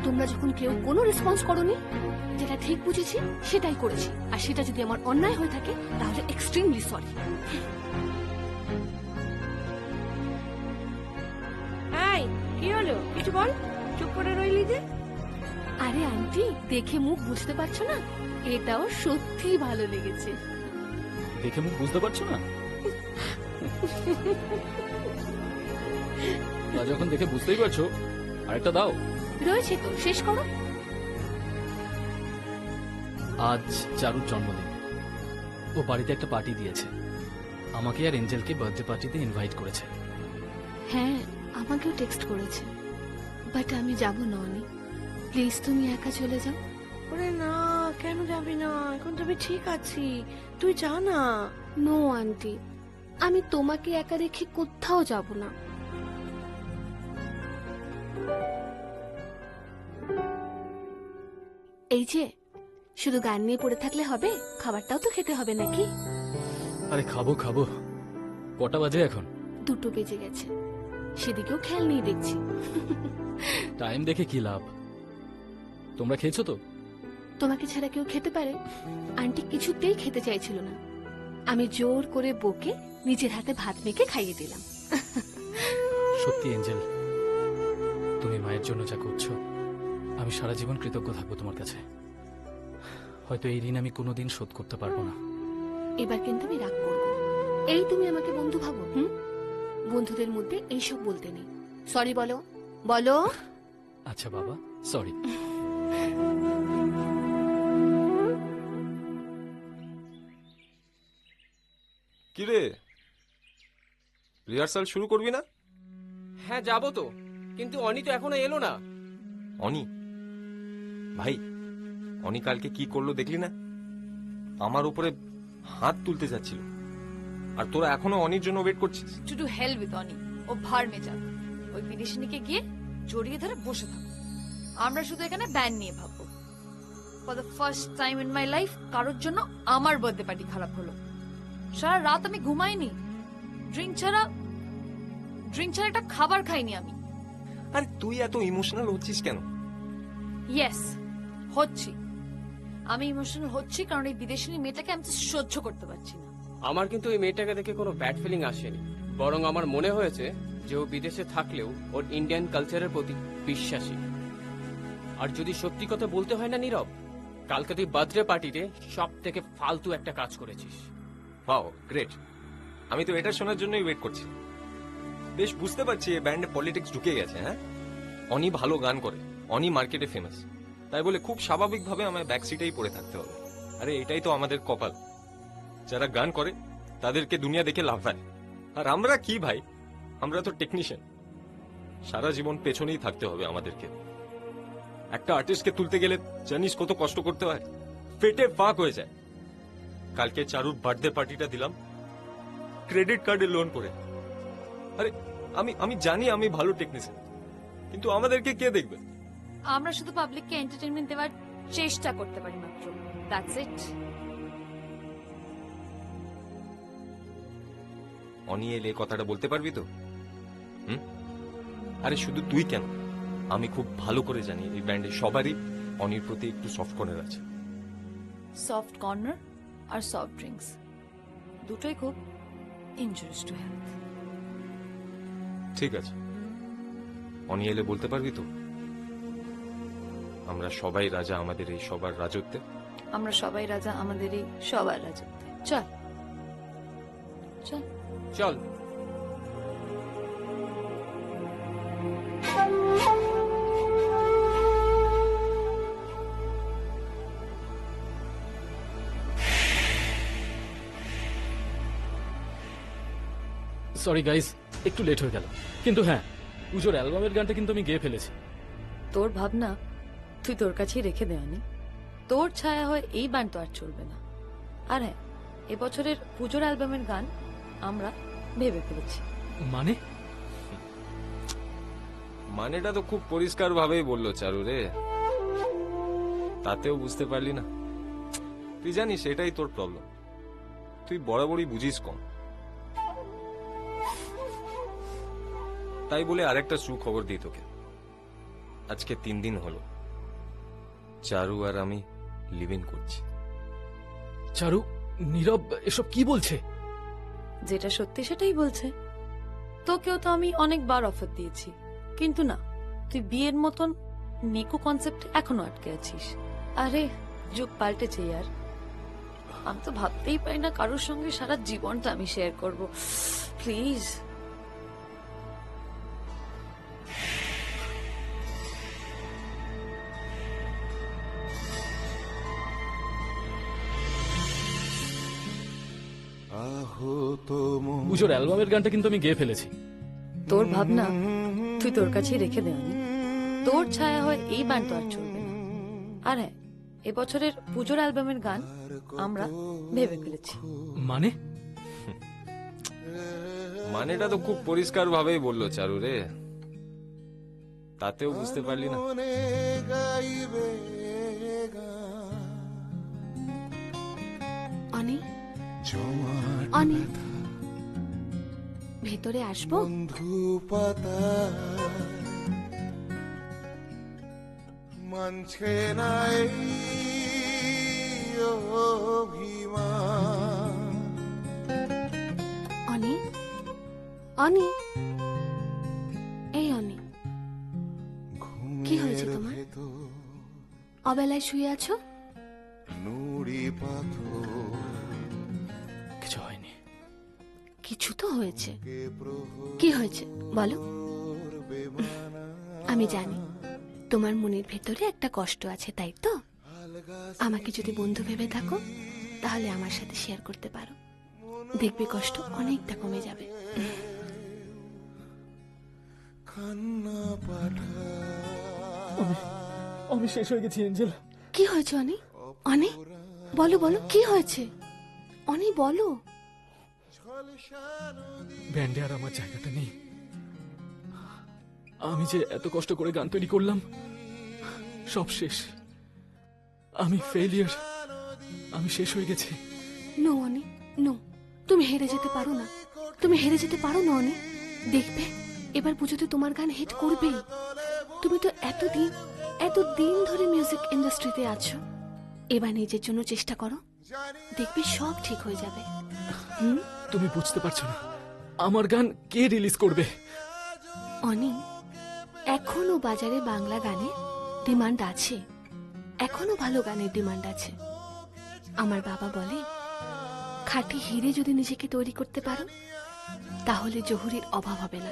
তোমরা যখন কেউ কোনো রেসপন্স করোনি, যেটা ঠিক বুঝেছি সেটাই করেছি। আর সেটা যদি আমার অন্যায় হয়ে থাকে তাহলে এক্সট্রিমলি সরি। এই, কি হলো? কিছু বল, চুপ করে রইলি যে? আরে আন্টি, দেখে মুখ বুঝতে পারছো না? এটাও সত্যি ভালো লেগেছে। দেখে মুখ বুঝতে পারছো না? তা যখন দেখে বুঝতেই পারছো, আরেকটা দাও। রয়েছে তো, শেষ করো। আজ চারুর জন্মদিন। ও বাড়িতে একটা পার্টি দিয়েছে, আমাকে আর এঞ্জেলকে বার্থডে পার্টিতে ইনভাইট করেছে। হ্যাঁ, আমাকেও টেক্সট করেছে, বাট আমি যাব না অনি। প্লিজ তুমি একা চলে যাও। ওরে না, কেন যাবি না? এখন তো আমি ঠিক আছি, তুই যা না। নো আন্টি, আমি তোমাকে একা রেখে কোথাও যাব না। এই যে শুধু গান নিয়ে পড়ে থাকলে হবে? খাবারটাও তো খেতে হবে নাকি? আরে খাবো। কটা বাজে এখন? 2 বেজে গেছে, সেদিকেও খেয়াল নেই দেখছি। টাইম দেখে কি লাভ? তোমরা খেয়েছো তো? তোমাকে ছাড়া কেউ খেতে পারে? আন্টি কিছুতেই খেতে চাইছিল না, আমি জোর করে বকে নিজের হাতে ভাত মেখে খাইয়ে দিলাম। সত্যি এঞ্জেল, তুমি মায়ের জন্য যা করছো, আমি সারা জীবন কৃতজ্ঞ থাকবো তোমার কাছে। হয়তো এই ঋণ আমি কোনোদিন শোধ করতে পারবো না। এবার কিন্তু আমি রাগ করব। এই তুমি আমাকে বন্ধু ভাবো? বন্ধুদের মধ্যে এইসব বলতে নেই। সরি বলো বলো। আচ্ছা বাবা, সরি। কিরে, রিহার্সাল শুরু করবি না? হ্যাঁ যাবো তো, কিন্তু অনি তো এখনো এলো না। অনি ভাই, অনি কালকে কি করলো দেখলি না? আমার উপরে হাত তুলতে যাচ্ছিল, আর তোরা এখনো অনির জন্য ওয়েট করছিস। টু ডু হেল উইথ অনি, ও ভার মে যাক। ওই বিদেশিনীকে গিয়ে জড়িয়ে ধরে বসে থাকো। আমরা শুধু এখানে ব্যান্ড নিয়ে ভাববো। For the first time in my life কারোর জন্য আমার বার্থডে পার্টি খারাপ হলো। সারা রাত আমি ঘুমাইনি, ড্রিঙ্ক ছাড়া একটা খাবার খাইনি আমি। আর তুই এত ইমোশনাল হচ্ছিস কেন? ইয়েস, হচ্ছি। আমি ইমোশনাল হচ্ছি কারণ এই বিদেশিনী মেয়েটাকে আমি সহ্য করতে পারছি না। আমার কিন্তু এই মেয়েটাকে দেখে কোনো ব্যাড ফিলিং আসেনি, বরং আমার মনে হয়েছে যে ও বিদেশে থাকলেও ওর ইন্ডিয়ান কালচারের প্রতি বিশ্বাসী। আর যদি সত্যি কথা বলতে হয় না নীরব, কালকে তুই বার্থডে পার্টিতে সব থেকে ফালতু একটা কাজ করেছিস। Wow, great. আমি তো এটা শোনার জন্যই ওয়েট করছি। বেশ বুঝতে পারছি এই ব্যান্ডে পলিটিক্স ঢুকে গেছে। হ্যাঁ, অনি ভালো গান করে, অনি মার্কেটে ফেমাস, তাই বলে খুব স্বাভাবিকভাবে আমায় ব্যাক সিটেই পড়ে থাকতে হবে। আরে এটাই তো আমাদের কপাল, যারা গান করে তাদেরকে দুনিয়া দেখে লাভ হয়। আর আমরা কি ভাই, আমরা তো টেকনিশিয়ান, সারা জীবন পেছনেই থাকতে হবে আমাদেরকে। একটা আর্টিস্টকে তুলতে গেলে জানিস কত কষ্ট করতে হয়, পেটে ফাঁক হয়ে যায়। কালকে চারুর বার্থডে পার্টিটা দিলাম ক্রেডিট কার্ডে লোন করে। আরে আমি আমি জানি আমি ভালো টেকনিশিয়ান, কিন্তু আমাদেরকে কে দেখবে? আমরা শুধু পাবলিককে এন্টারটেইনমেন্ট দেওয়ার চেষ্টা করতে পারি মাত্র, দ্যাটস ইট। অনি এলে কথাটা বলতে পারবি তো? আরে শুধু তুই কেন, আমি খুব ভালো করে জানি এই ব্যান্ডে সবারই অনির প্রতি একটু সফট কর্নার আছে। সফট কর্নার আর সফট ড্রিঙ্কস দুটোই খুব ইনজুরিয়াস টু হেলথ। ঠিক আছে, অনি এলে বলতে পারবি তো? আমরা সবাই রাজা আমাদের এই সবার রাজত্বে। আমরা সবাই রাজা আমাদের এই সবার রাজত্বে। চল চল চল। সরি গাইস, একটু লেট হয়ে গেল, কিন্তু হ্যাঁ, পুজোর অ্যালবামের গানটা কিন্তু আমি গেয়ে ফেলেছি। তোর ভাবনা তুই তোর কাছেই রেখে দেওয়ানি, তোর ছায়া হয় এই ব্যান্ড তো আর চলবে না। আর হ্যাঁ, এবছরের পুজোর অ্যালবামের গান আমরা ভেবে ফেলেছি। মানে? মানেটা তো খুব পরিষ্কার ভাবেই বললো চারু রে, তাতেও বুঝতে পারলি না? তুই জানিস এটাই তোর প্রবলেম, তুই বরাবরই বুঝিস কম। তাই বলে আরেকটা সুখবর দিই তোকে, আজকে 3 দিন হলো চারু আর আমি লিভ ইন করছি। চারু, নীরব এসব কি বলছে? যেটা সত্যি সেটাই বলছে। তোকেও তো আমি অনেকবার অফার দিয়েছি, কিন্তু না, তুই বিয়ের মতন নিকু কনসেপ্ট এখনো আটকে আছিস। আরে যুগ পাল্টেছে ইয়ার, আমি তো ভাবতেই পারি না কারোর সঙ্গে সারা জীবনটা আমি শেয়ার করব। প্লিজ। পুজোর অ্যালবামের গানটা কিন্তু আমি গেয়ে ফেলেছি। তোর ভাবনা তুই তোর কাছেই রেখে দেওয়ানি, তোর ছায়া হয় এই ব্যান্ড তো আর চলবে না। আর হ্যাঁ, এবছরের পুজোর অ্যালবামের গান আমরা ভেবে ফেলেছি। মানে? মানেটা তো খুব পরিষ্কার ভাবেই বললো চারু রে, তাতেও বুঝতে পারলি না? অনি, অনি, ভেতরে আসবো? মানছে নাই অনি, অনি, এই অনি, কি হয়েছে তোমার? অবেলায় শুয়ে আছো? নুড়ি পাথর কিছু হয়নি। কিছু তো হয়েছে। কি হয়েছে বলো? আমি জানি তোমার মনের ভেতরে একটা কষ্ট আছে, তাই তো? আমাকে যদি বন্ধু ভেবে থাকো তাহলে আমার সাথে শেয়ার করতে পারো, দেখবে কষ্ট অনেকটা কমে যাবে। আমি শেষ হয়ে গেছি এঞ্জেল। কি হয়েছে অনি? অনি বলো বলো, কি হয়েছে? অনি বলো। ব্যান্ডে আর আমার জায়গাটা নেই। আমি যে এত কষ্ট করে গান তৈরি করলাম, সব শেষ। আমি ফেলিয়ার, আমি শেষ হয়ে গেছি। নো অনি, নো, তুমি হেরে যেতে পারো না, তুমি হেরে যেতে পারো না অনি। দেখবে এবার পুজোতে তোমার গান হিট করবেই। তুমি তো এতদিন ধরে মিউজিক ইন্ডাস্ট্রিতে আছো, এবার নিজের জন্য চেষ্টা করো, দেখবে সব ঠিক হয়ে যাবে। তুমি বুঝতে পারছো না, আমার গান কে রিলিজ করবে? অনি, এখনো বাজারে বাংলা গানের ডিমান্ড আছে, এখনো ভালো গানের ডিমান্ড আছে। আমার বাবা বলে, খাঁটি হিরে যদি নিজেকে তৈরি করতে পারো তাহলে জহুরির অভাব হবে না।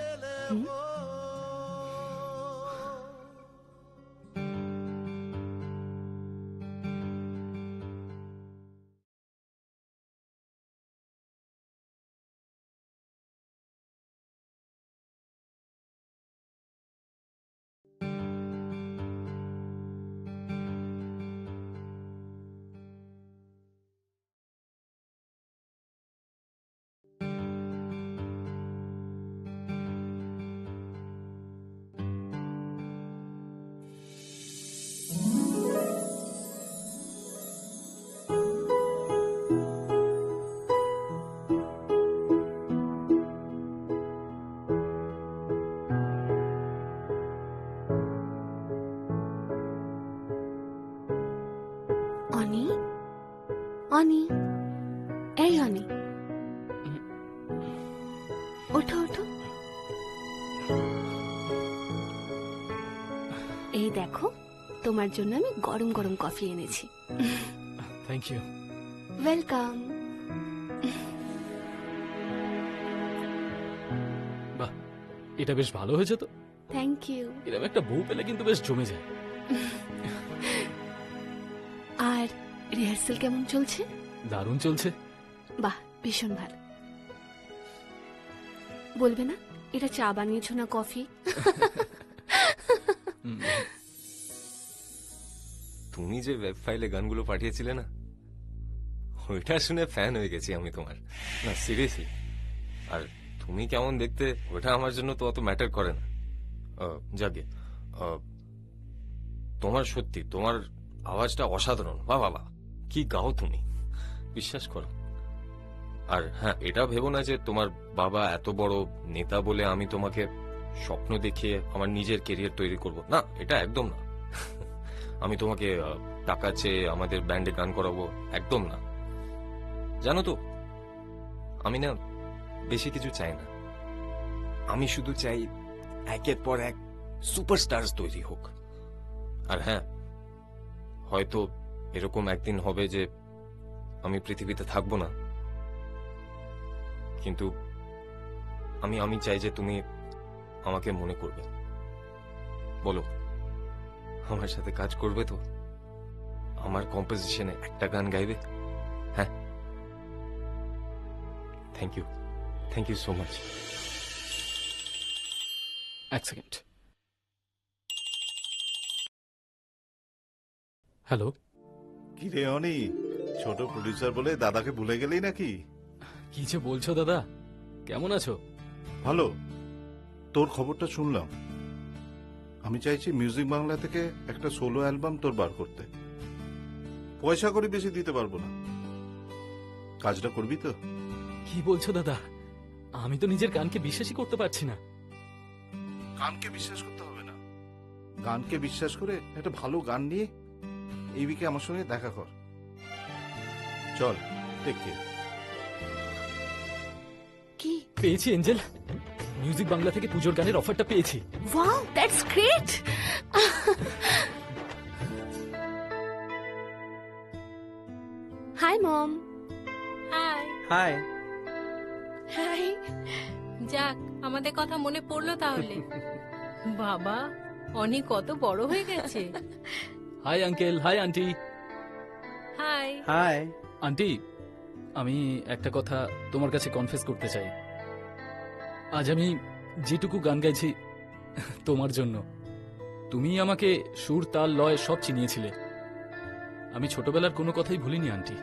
অনি অনি, এই অনি, ওঠো ওঠো। এই দেখো, তোমার জন্য আমি গরম গরম কফি এনেছি। Thank you. ওয়েলকাম। বাহ, এটা বেশ ভালো হয়েছে তো। Thank you. এরকম একটা বউ পেলে কিন্তু বেশ জমে যায়। আর রিহার্সাল কেমন চলছে? দারুণ চলছে। বাহ, ভীষণ ভালো। বলবে না এটা চা বানিয়েছো না কফি? তুমি যে ওয়েব ফাইলে গানগুলো পাঠিয়েছিলে না, ওইটা শুনে ফ্যান হয়ে গেছি আমি তোমার। না সিরিয়াসলি। আর তুমি কেমন দেখতে ওটা আমার জন্য তো অত ম্যাটার করে না। যাকে তোমার সত্যি তোমার আওয়াজটা অসাধারণ। বাহ বাবা, কি গাও তুমি, বিশ্বাস করো। আর হ্যাঁ, এটা ভেবো না যে তোমার বাবা এত বড় নেতা বলে আমি তোমাকে স্বপ্ন দেখিয়ে আমার নিজের কেরিয়ার তৈরি করব, না, এটা একদম না। আমি তোমাকে টাকা চেয়ে আমাদের ব্যান্ডে গান করাবো, একদম না। জানো তো, আমি না বেশি কিছু চাই না। আমি শুধু চাই একের পর এক সুপারস্টারস তৈরি হোক। আর হ্যাঁ, হয়তো এরকম একদিন হবে যে আমি পৃথিবীতে থাকবো না, কিন্তু আমি চাই যে তুমি আমাকে মনে করবে। বলো, আমার সাথে কাজ করবে তো? আমার কম্পোজিশনে একটা গান গাইবে? হ্যাঁ। Thank you so much. এক সেকেন্ড। হ্যালো। কি রে অনি, ছোট প্রডিউসার বলে দাদাকে ভুলে গেলি নাকি? কি যে বলছো দাদা, কেমন আছো? ভালো। তোর খবরটা শুনলাম। আমি চাইছি মিউজিক বাংলা থেকে একটা সোলো অ্যালবাম তোর বার করতে। পয়সা করে বেশি দিতে পারবো না, কাজটা করবি তো? কি বলছো দাদা, আমি তো নিজের গানকে বিশ্বাসই করতে পারছি না। গানকে বিশ্বাস করতে হবে না, গানকে বিশ্বাস করে একটা ভালো গান নিয়ে এই উইকে আমার সঙ্গে দেখা কর। চল, টেক কেয়ার। কি পেয়েছি এঞ্জেল, মিউজিক বাংলা থেকে পুজোর গানের অফারটা পেয়েছি। Wow, that's great. Hi mom. Hi. Hi. Hi. যাক, আমাদের কথা মনে পড়লো তাহলে। বাবা, অনেক কত বড় হয়ে গেছে। Hi uncle, hi aunty. Hi. Hi aunty, আমি একটা কথা তোমার কাছে কনফেস করতে চাই। আজ আমি যেটুকু গান গাইছি তোমার জন্য। তুমি আমাকে সুর, তাল, লয় সব চিনিয়েছিলে। আমি ছোটবেলার কোনো কথাই ভুলিনি আন্টি।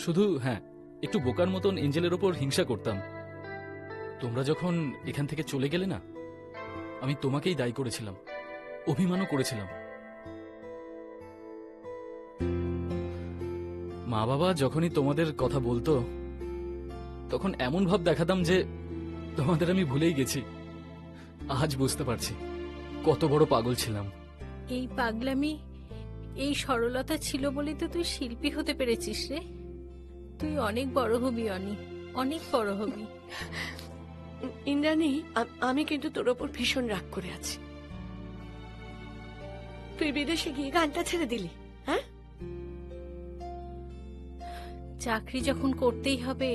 শুধু হ্যাঁ, একটু বোকার মতন এঞ্জেলের ওপর হিংসা করতাম। তোমরা যখন এখান থেকে চলে গেলে না, আমি তোমাকেই দায়ী করেছিলাম, অভিমানও করেছিলাম। মা বাবা যখনই তোমাদের কথা বলতো, তখন এমন ভাব দেখাতাম যে তোমাদের আমি ভুলেই গেছি। আজ বুঝতে পারছি কত বড় পাগল ছিলাম। এই পাগলামি, এই সরলতা ছিল বলেই তো তুই শিল্পী হতে পেরেছিস রে। তুই অনেক বড় হবি অনি, অনেক বড় হবি। ইন্দ্রাণী, আমি কিন্তু তোর ওপর ভীষণ রাগ করে আছি। তুই বিদেশে গিয়ে গানটা ছেড়ে দিলি, হ্যাঁ? চাকরি যখন করতেই হবে,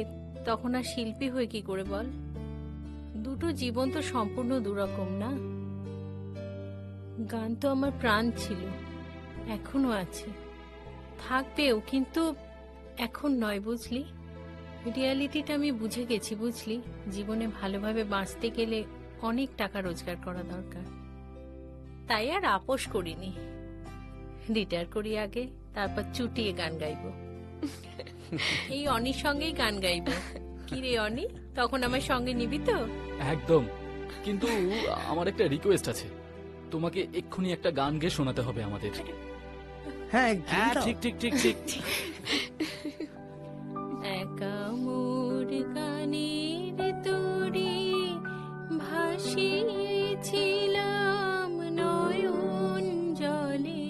তখন আর শিল্পী হয়ে কি করে বল? দুটো জীবন তো সম্পূর্ণ দুরকম না। গান তো আমার প্রাণ ছিল, এখনো আছে, থাকবেও, কিন্তু এখন নয়, বুঝলি? রিয়ালিটিটা আমি বুঝে গেছি, বুঝলি? জীবনে ভালোভাবে বাঁচতে গেলে অনেক টাকা রোজগার করা দরকার। তাই আর আপোষ করিনি। রিটায়ার করি আগে, তারপর চুটিয়ে গান গাইবো। এই অনির সঙ্গেই গান গাইবো। কি রে অনি, তখন আমার সঙ্গে নিবি তো? একদম। কিন্তু আমার একটা রিকোয়েস্ট আছে, তোমাকে এক্ষুনি একটা গান গেয়ে শোনাতে হবে আমাদের। হ্যাঁ, ঠিক ঠিক ঠিক ঠিক। একা মোর গানের তোরে ভাসিয়েছিলাম নয়ন জলে,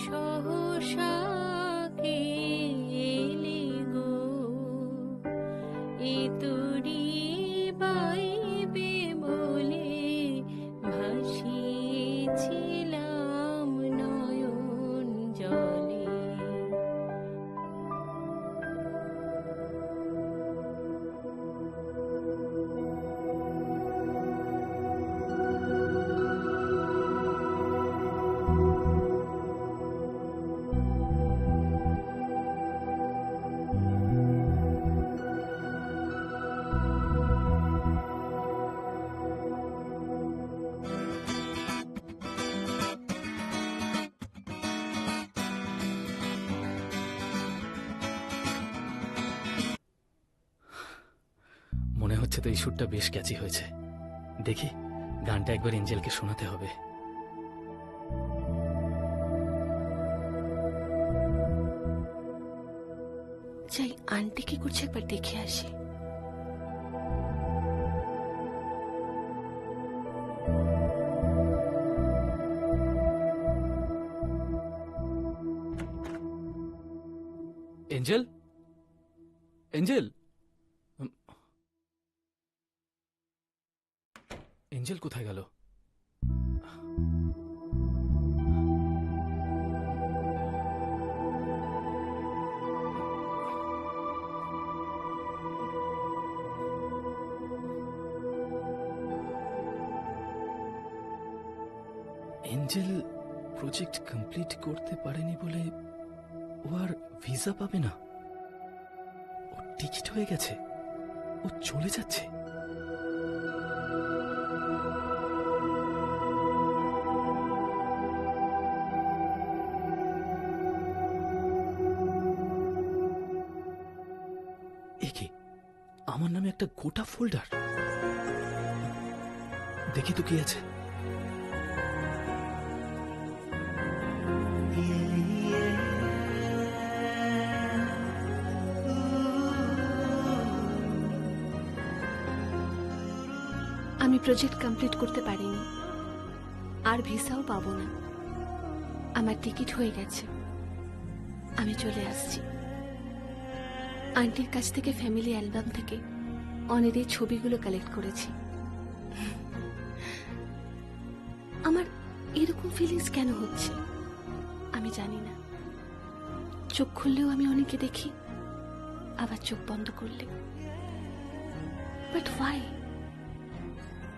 সহসা কাছে তো এই সুরটা বেশ ক্যাচি হয়েছে। দেখি গানটা একবার এঞ্জেলকে শোনাতে হবে। যাই, আন্টি কি করছে একবার দেখে আসি। এঞ্জেল, এঞ্জেল, এঞ্জেল কোথায় গেল? এঞ্জেল প্রজেক্ট কমপ্লিট করতে পারেনি বলে ও আর ভিসা পাবে না। ও টিকিট হয়ে গেছে, ও চলে যাচ্ছে। একে আমার নামে একটা গোটা ফোল্ডার, দেখি তো কি আছে। আমি প্রজেক্ট কমপ্লিট করতে পারিনি, আর ভিসাও পাবো না। আমার টিকিট হয়ে গেছে, আমি চলে আসছি। আন্টির কাছ থেকে ফ্যামিলি অ্যালবাম থেকে অনেক ছবিগুলো কালেক্ট করেছি। আমার এরকম ফিলিংস কেন হচ্ছে আমি জানি না। চোখ খুললেও আমি অনেকে দেখি, আবার চোখ বন্ধ করলে। But why?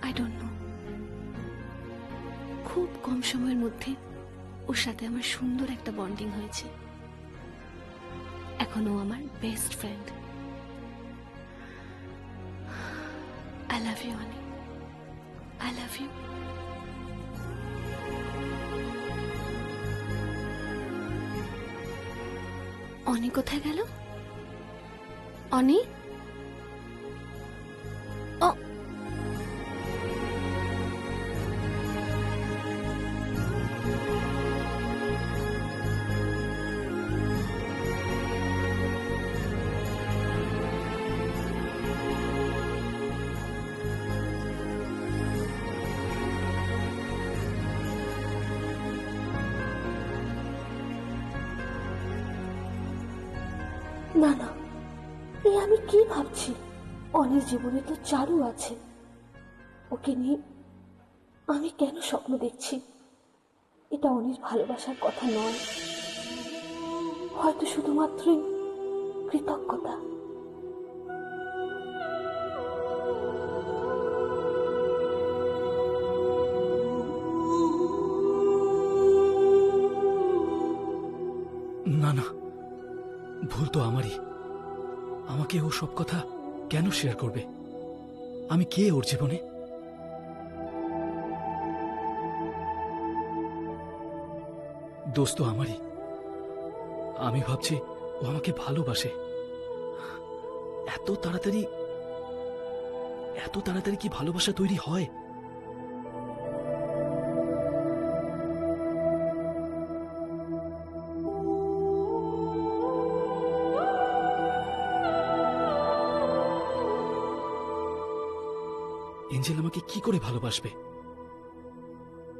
I don't know. খুব কম সময়ের মধ্যে ওর সাথে আমার সুন্দর একটা বন্ডিং হয়েছে। এখন ও আমার best friend. I love you, Ani. I love you. অনি কোথায় গেল? অনি? ও না না, এই আমি কি ভাবছি? অনির জীবনে তো চারু আছে, ওকে নিয়ে আমি কেন স্বপ্ন দেখছি? এটা অনির ভালোবাসার কথা নয়, হয়তো শুধুমাত্রই কৃতজ্ঞতা। না না, ভুল তো আমারই। আমাকে ও সব কথা কেন শেয়ার করবে? আমি কে ওর জীবনে? দোষ তো আমারই। আমি ভাবছি ও আমাকে ভালোবাসে। এত তাড়াতাড়ি কি ভালোবাসা তৈরি হয়? এঞ্জেল আমাকে কি করে ভালোবাসবে?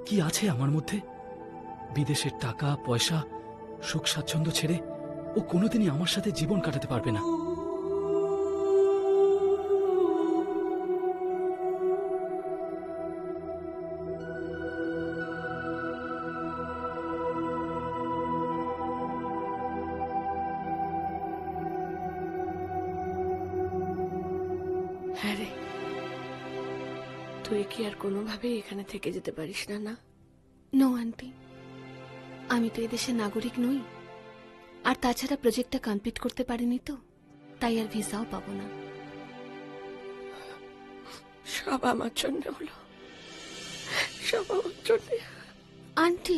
কি আছে আমার মধ্যে? বিদেশের টাকা পয়সা সুখ স্বাচ্ছন্দ্য ছেড়ে ও কোনোদিনই আমার সাথে জীবন কাটাতে পারবে না। হ্যাঁ রে, তুই কি আর কোনোভাবেই এখানে থেকে যেতে পারিস না? না নো আন্টি, আমি তো এদেশের নাগরিক নই। আর তাছাড়া প্রজেক্টটা কমপ্লিট করতে পারিনি তো, তাই আর ভিসাও পাবো না। সব আমার জন্য হলো, সব আমার জন্য। আন্টি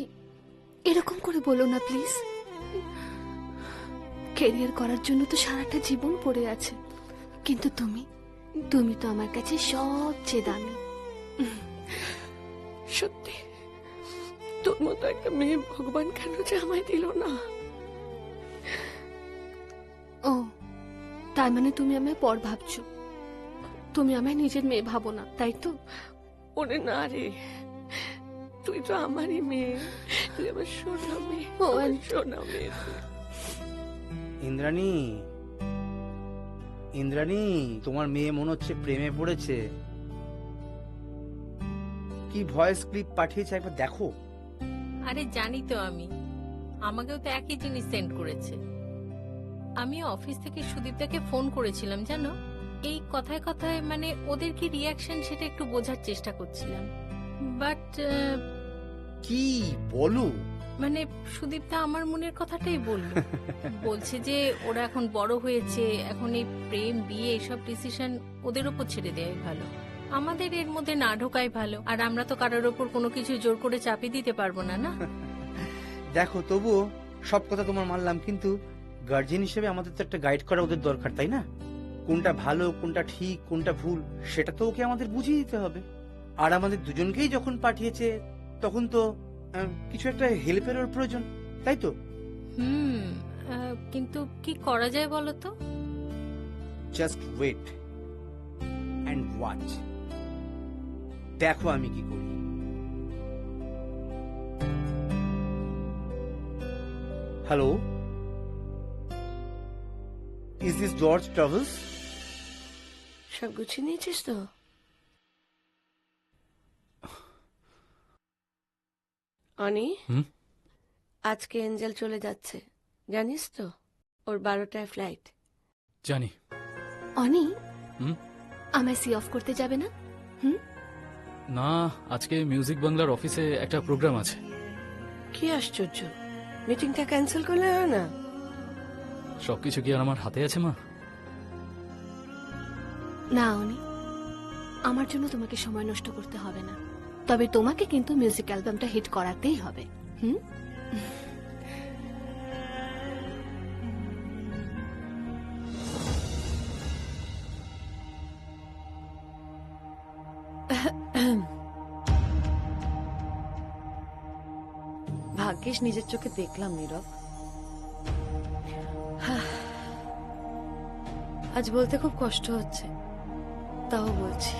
এরকম করে বলো না প্লিজ। কেরিয়ার করার জন্য তো সারাটা জীবন পড়ে আছে, কিন্তু তুমি তুমি তো আমার কাছে সবচেয়ে দামি। সত্যি তোর মতো একটা মেয়ে ভগবান কেন যে আমায় দিল না? ও, তার মানে তুমি আমায় পর ভাবছো, তুমি আমায় নিজের মেয়ে ভাবো না, তাই তো? ওরে না রে, তুই তো আমারই মেয়ে, তুই আমার সোনা মেয়ে, ও, আমার সোনা মেয়ে তুই। ইন্দ্রাণী, ইন্দ্রাণী, তোমার মেয়ে মনে হচ্ছে প্রেমে পড়েছে। কি ভয়েস ক্লিপ পাঠিয়েছে একবার দেখো। আরে জানি তো আমি, আমাকেও তো একই জিনিস সেন্ড করেছে। আমি অফিস থেকে সুদীপদাকে ফোন করেছিলাম জানো, এই কথায় কথায় মানে ওদের কি রিয়াকশন সেটা একটু বোঝার চেষ্টা করছিলাম। বাট কি বলো? মানে সুদীপদা আমার মনের কথাটাই বললো। বলছে যে ওরা এখন বড় হয়েছে, এখন এই প্রেম বিয়ে এসব ডিসিশন ওদের উপর ছেড়ে দেওয়াই ভালো, আমাদের এর মধ্যে না ঢোকাই ভালো। আর আমরা তো কারোর ওপর কোনো কিছু জোর করে চাপিয়ে দিতে পারবো না, না? দেখো, তবুও সব কথা তোমার মানলাম, কিন্তু গার্জিয়ান হিসেবে আমাদের তো একটা গাইড করা ওদের দরকার, তাই না? কোনটা ভালো, কোনটা ঠিক, কোনটা ভুল, সেটা তো ওকে আমাদের বুঝিয়ে দিতে হবে। আর আমাদের দুজনকেই যখন পাঠিয়েছে, তখন তো কিছু একটা হেল্পের ওর প্রয়োজন, তাই তো? কিন্তু কি করা যায় বলো তো? জাস্ট ওয়েট অ্যান্ড ওয়াচ, দেখো আমি কি করি। Hello, is this George travels? সব গুছিয়ে নিয়েছিস তো? অনি, আজকে এঞ্জেল চলে যাচ্ছে, জানিস তো? ওর 12টায় ফ্লাইট। জানি। অনি, আমায় সি অফ করতে যাবে না? না, আজকে মিউজিক বাংলার অফিসে একটা প্রোগ্রাম আছে। কি আশ্চর্য, মিটিংটা ক্যান্সেল করলে হয় না? সবকিছু কি আর আমার হাতে আছে মা? না অনি, আমার জন্য তোমাকে সময় নষ্ট করতে হবে না, তবে তোমাকে কিন্তু মিউজিক অ্যালবামটা হিট করাতেই হবে। ভাগ্যিস নিজের চোখে দেখলাম নীরব। আজ বলতে খুব কষ্ট হচ্ছে, তাও বলছি।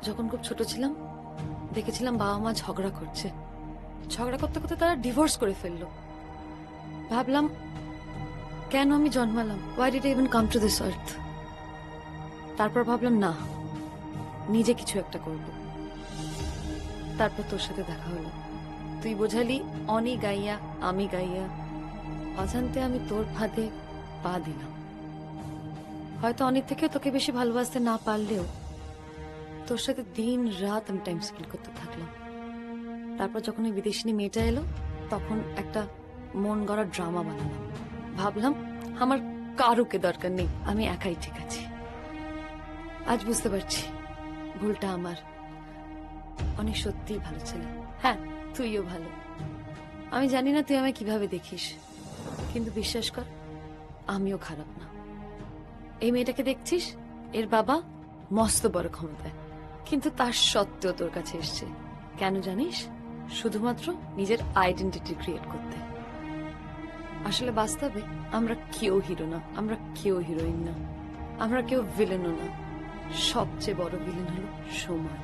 যখন খুব ছোট ছিলাম দেখেছিলাম বাবা মা ঝগড়া করছে, ঝগড়া করতে করতে তারা ডিভোর্স করে ফেললো। ভাবলাম কেন আমি জন্মালাম, why did I even come to this earth? তারপর ভাবলাম না, নিজে কিছু একটা করব। তারপর তোর সাথে দেখা হলো, তুই বোঝালি অনি গাইয়া আমি গাইয়া, অজান্তে আমি তোর ফাঁদে পা দিলাম। হয়তো অনেক থেকে তোকে বেশি ভালোবাসতে না পারলেও তোর সাথে দিন রাত আমি টাইম স্পেন্ড করতে থাকলাম। তারপর যখন ওই বিদেশিনী মেয়েটা এলো, তখন একটা মন গড়া ড্রামা বানালাম। ভাবলাম আমার কারুকে দরকার নেই, আমি একাই ঠিক আছি। আজ বুঝতে পারছি ভুলটা আমার। অনেক সত্যিই ভালো ছিল। হ্যাঁ, তুইও ভালো। আমি জানি না তুই আমায় কিভাবে দেখিস, কিন্তু বিশ্বাস কর আমিও খারাপ না। এই মেয়েটাকে দেখছিস, এর বাবা মস্ত বড় ক্ষমতায়, কিন্তু তার সত্ত্বেও তোর কাছে এসছে কেন জানিস? শুধুমাত্র নিজের আইডেন্টিটি ক্রিয়েট করতে। আসলে বাস্তবে আমরা কেউ হিরো না, আমরা কেউ হিরোইন না, আমরা কেউ ভিলেনও না। সবচেয়ে বড় ভিলেন হলো সময়।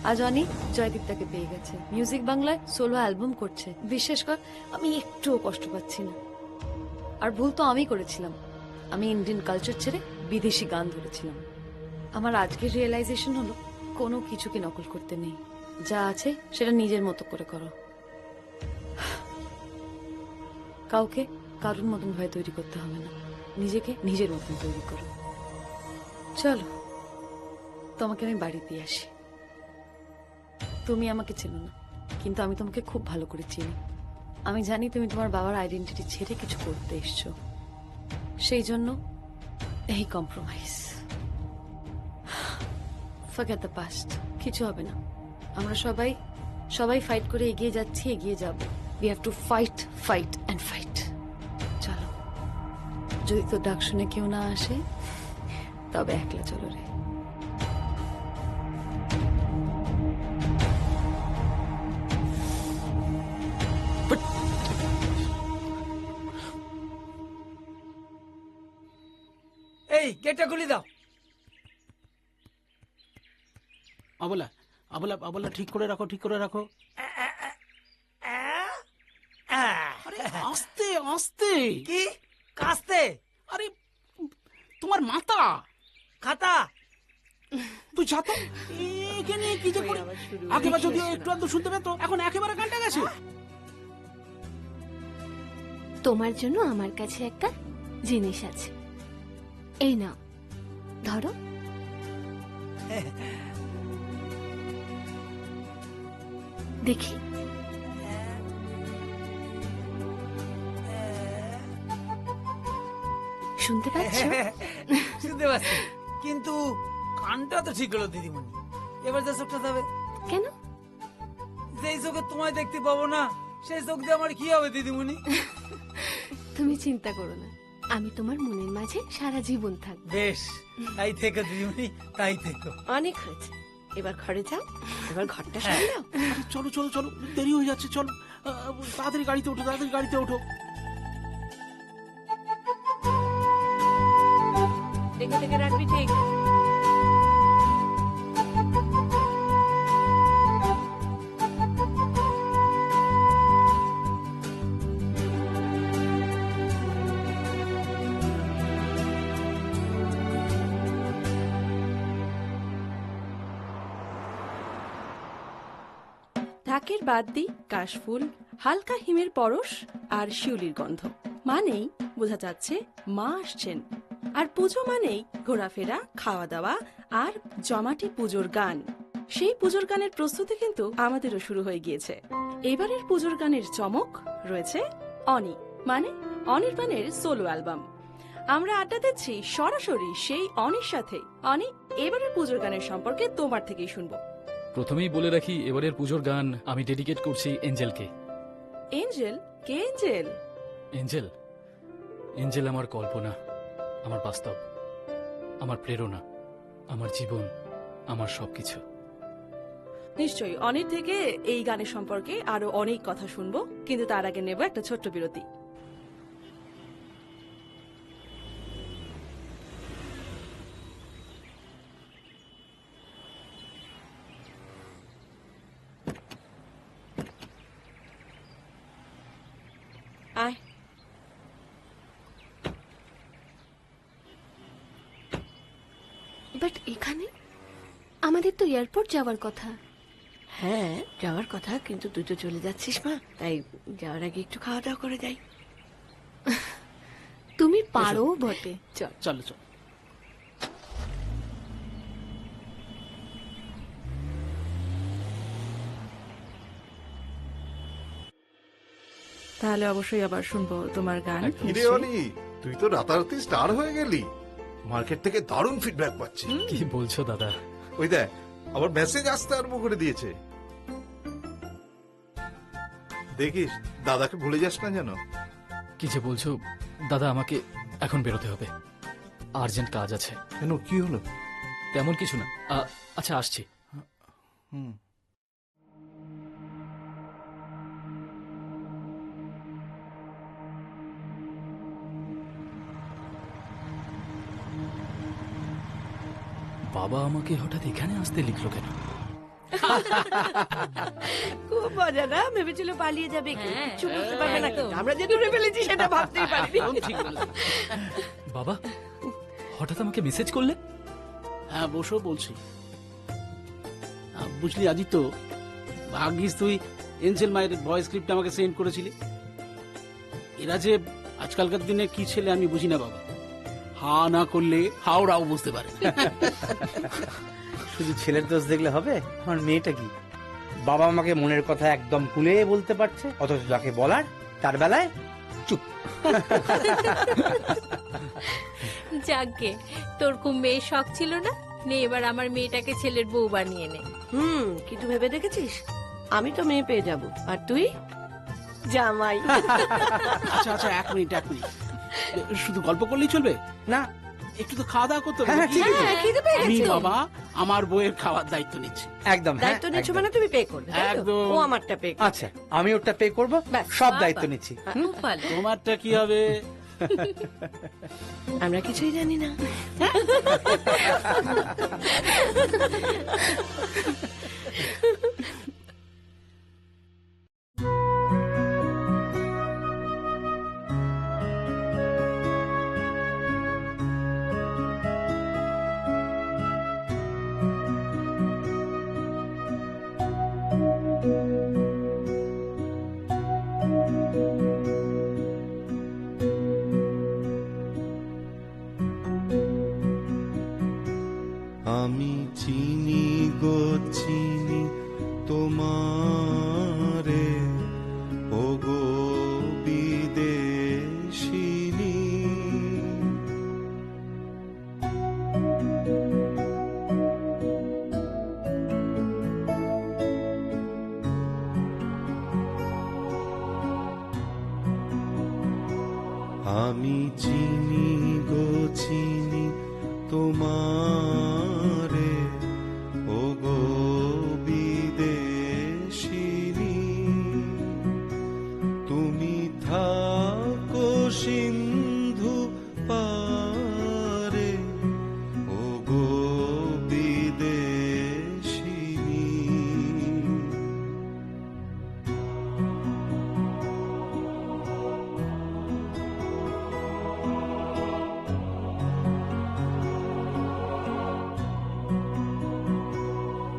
আজ অনেক জয়দীপটাকে পেয়ে গেছে, মিউজিক বাংলায় সোলো অ্যালবাম করছে। বিশ্বাস কর আমি একটুও কষ্ট পাচ্ছি না। আর ভুল তো আমি করেছিলাম, আমি ইন্ডিয়ান কালচার ছেড়ে বিদেশি গান ধরেছিলাম। আমার আজকের রিয়েলাইজেশন হলো কোনো কিছুকে নকল করতে নেই, যা আছে সেটা নিজের মতো করে করো। কাউকে কারোর মতন ভয় তৈরি করতে হবে না, নিজেকে নিজের মতন তৈরি করো। চলো তোমাকে আমি বাড়ি দিয়ে আসি। তুমি আমাকে চেনো না, কিন্তু আমি তোমাকে খুব ভালো করে চিনি। আমি জানি তুমি তোমার বাবার আইডেন্টিটি ছেড়ে কিছু করতে এসছো, সেই জন্য এই কম্প্রোমাইজ। ফরগেট দ্য পাস্ট, কিছু হবে না। আমরা সবাই ফাইট করে এগিয়ে যাচ্ছি, এগিয়ে যাব। We have to fight fight and fight. চলো, যদি তোর ডাক শুনে কেউ না আসে তবে একলা চলো রে। এই গেটটা খুলে দাও। অবলা অবলা অবলা, ঠিক করে রাখো, ঠিক করে রাখো। আরে আস্তে আস্তে। কি কাস্তে? আরে তোমার মাথা খাতা। তুই যা তো। এখানে কি যে করে, আগেবার যদিও একটু আধটু শুনতে পেতো, এখন একেবারে কানটা গেছে। তোমার জন্য আমার কাছে একটা জিনিস আছে, এই নাও, ধরো। দেখি। শুনতে পাচ্ছ? শুনতে পাচ্ছি, কিন্তু কানটা তো ঠিক হলো দিদিমণি। এবার যে চোখটা যাবে কেন? যেই চোখে তোমায় দেখতে পাবো না, সেই চোখ দিয়ে আমার কি হবে দিদিমণি? তুমি চিন্তা করো না, আমি তোমার মনের মাঝে সারা জীবন থাকবো। বেশ, তাই থেকো দিদিমণি, তাই থেকো। অনেক হয়েছে, এবার ঘরে যাও, এবার ঘরটা সামলাও। আরে চলো চলো চলো, দেরি হয়ে যাচ্ছে, চলো তাড়াতাড়ি গাড়িতে ওঠো, তাড়াতাড়ি গাড়িতে ওঠো। দেখে দেখে রাখবি ঠিক। ঢাকের বাদ্যি, কাশফুল, হালকা হিমের পরশ আর শিউলির গন্ধ মানেই বোঝা যাচ্ছে মা আসছেন। আর পুজো মানেই ঘোরাফেরা, খাওয়া দাওয়া আর জমাটি পুজোর গান। সেই পুজোর গানের প্রস্তুতি কিন্তু আমাদেরও শুরু হয়ে গিয়েছে। এবারের পুজোর গানের চমক রয়েছে অনি, মানে অনির্বাণের সোলো অ্যালবাম। আমরা আড্ডা দিচ্ছি সরাসরি সেই অনির সাথে। অনি, এবারের পুজোর গানের সম্পর্কে তোমার থেকেই শুনবো। প্রথমেই বলে রাখি, এবারের পুজোর গান আমি ডেডিকেট করছি এঞ্জেলকে। এঞ্জেল? কে এঞ্জেল? এঞ্জেল এঞ্জেল আমার কল্পনা, আমার বাস্তব, আমার প্রেরণা, আমার জীবন, আমার সবকিছু। নিশ্চয়ই অনির থেকে এই গানের সম্পর্কে আরো অনেক কথা শুনবো, কিন্তু তার আগে নেব একটা ছোট্ট বিরতি। আয়। বাট এখানে আমাদের তো এয়ারপোর্ট যাওয়ার কথা। হ্যাঁ, যাওয়ার কথা, কিন্তু তুই তো চলে যাচ্ছিস মা, তাই যাওয়ার আগে একটু খাওয়া দাওয়া করে যাই। তুমি পারো বটে। চলো চলো। তাহলে অবশ্যই আবার শুনবো তোমার গান। কিরে অনি, তুই তো রাতারাতি স্টার হয়ে গেলি। মার্কেট থেকে দারুণ ফিডব্যাক পাচ্ছি। কি বলছো দাদা? ওই দেখ, আবার মেসেজ আসতে আরম্ভ করে দিয়েছে। দেখিস, দাদাকে ভুলে যাস না যেন। কি যে বলছো দাদা, আমাকে এখন বেরোতে হবে, আর্জেন্ট কাজ আছে। কেন, কি হলো? তেমন কিছু না। আচ্ছা, আসছি। বাবা আমাকে হঠাৎ এখানে আসতে লিখলো কেন? খুব মজা না? ভেবেছিল পালিয়ে যাবে, কিছু বুঝতে পারবে না, আমরা যে দূরে ফেলেছি সেটা ভাবতেই পারিনি। বাবা হঠাৎ আমাকে মেসেজ করলে? হ্যাঁ বসো, বলছি। বুঝলি আদিত্য, ভাগ্যিস তুই এঞ্জেল মায়ের ভয়েস ক্লিপটা আমাকে সেন্ড করেছিলি। এরা যে আজকালকার দিনে কি ছেলে আমি বুঝি না বাবা, হা না করলে হাওড়াও বুঝতে পারে। শুধু ছেলের দোষ দেখলে হবে? আমার মেয়েটা কি, বাবা আমাকে মনের কথা একদম খুলে বলতে পারছে, অথচ যাকে বলার তার বেলায় চুপ। যাকগে, তোর খুব মেয়ের শখ ছিল না? নে, এবার আমার মেয়েটাকে ছেলের বউ বানিয়ে নে। কিন্তু ভেবে দেখেছিস, আমি তো মেয়ে পেয়ে যাব, আর তুই জামাই। আচ্ছা আচ্ছা, এক মিনিট। শুধু গল্প করলেই চলবে না, একটু তো খাওয়া দাওয়া করতে হবে। আমি বাবা আমার বউয়ের খাওয়ার দায়িত্ব নিচ্ছি। একদম দায়িত্ব নিচ্ছ মানে তুমি পে করবে, একদম। ও আমারটা পে। আচ্ছা, আমি ওরটা পে করব, সব দায়িত্ব নিচ্ছি। তোমারটা কি হবে আমরা কিছুই জানি না। আমি চিনি গো চিনি তোমারে, ও গো বিদেশিনী। আমি চিনি গো চিনি তোমারে, ও গো বিদেশিনী। তুমি থাকো সিন্ধু পারে, ও গো বিদেশিনী।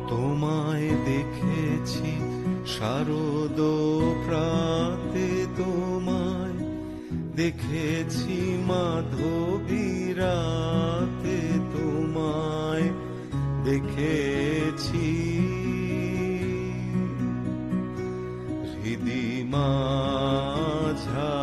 তোমায় দেখেছি শারদ প্রাতে, তোমায় দেখেছি মাধবী রাতে, তোমায় দেখেছি হৃদি মাঝা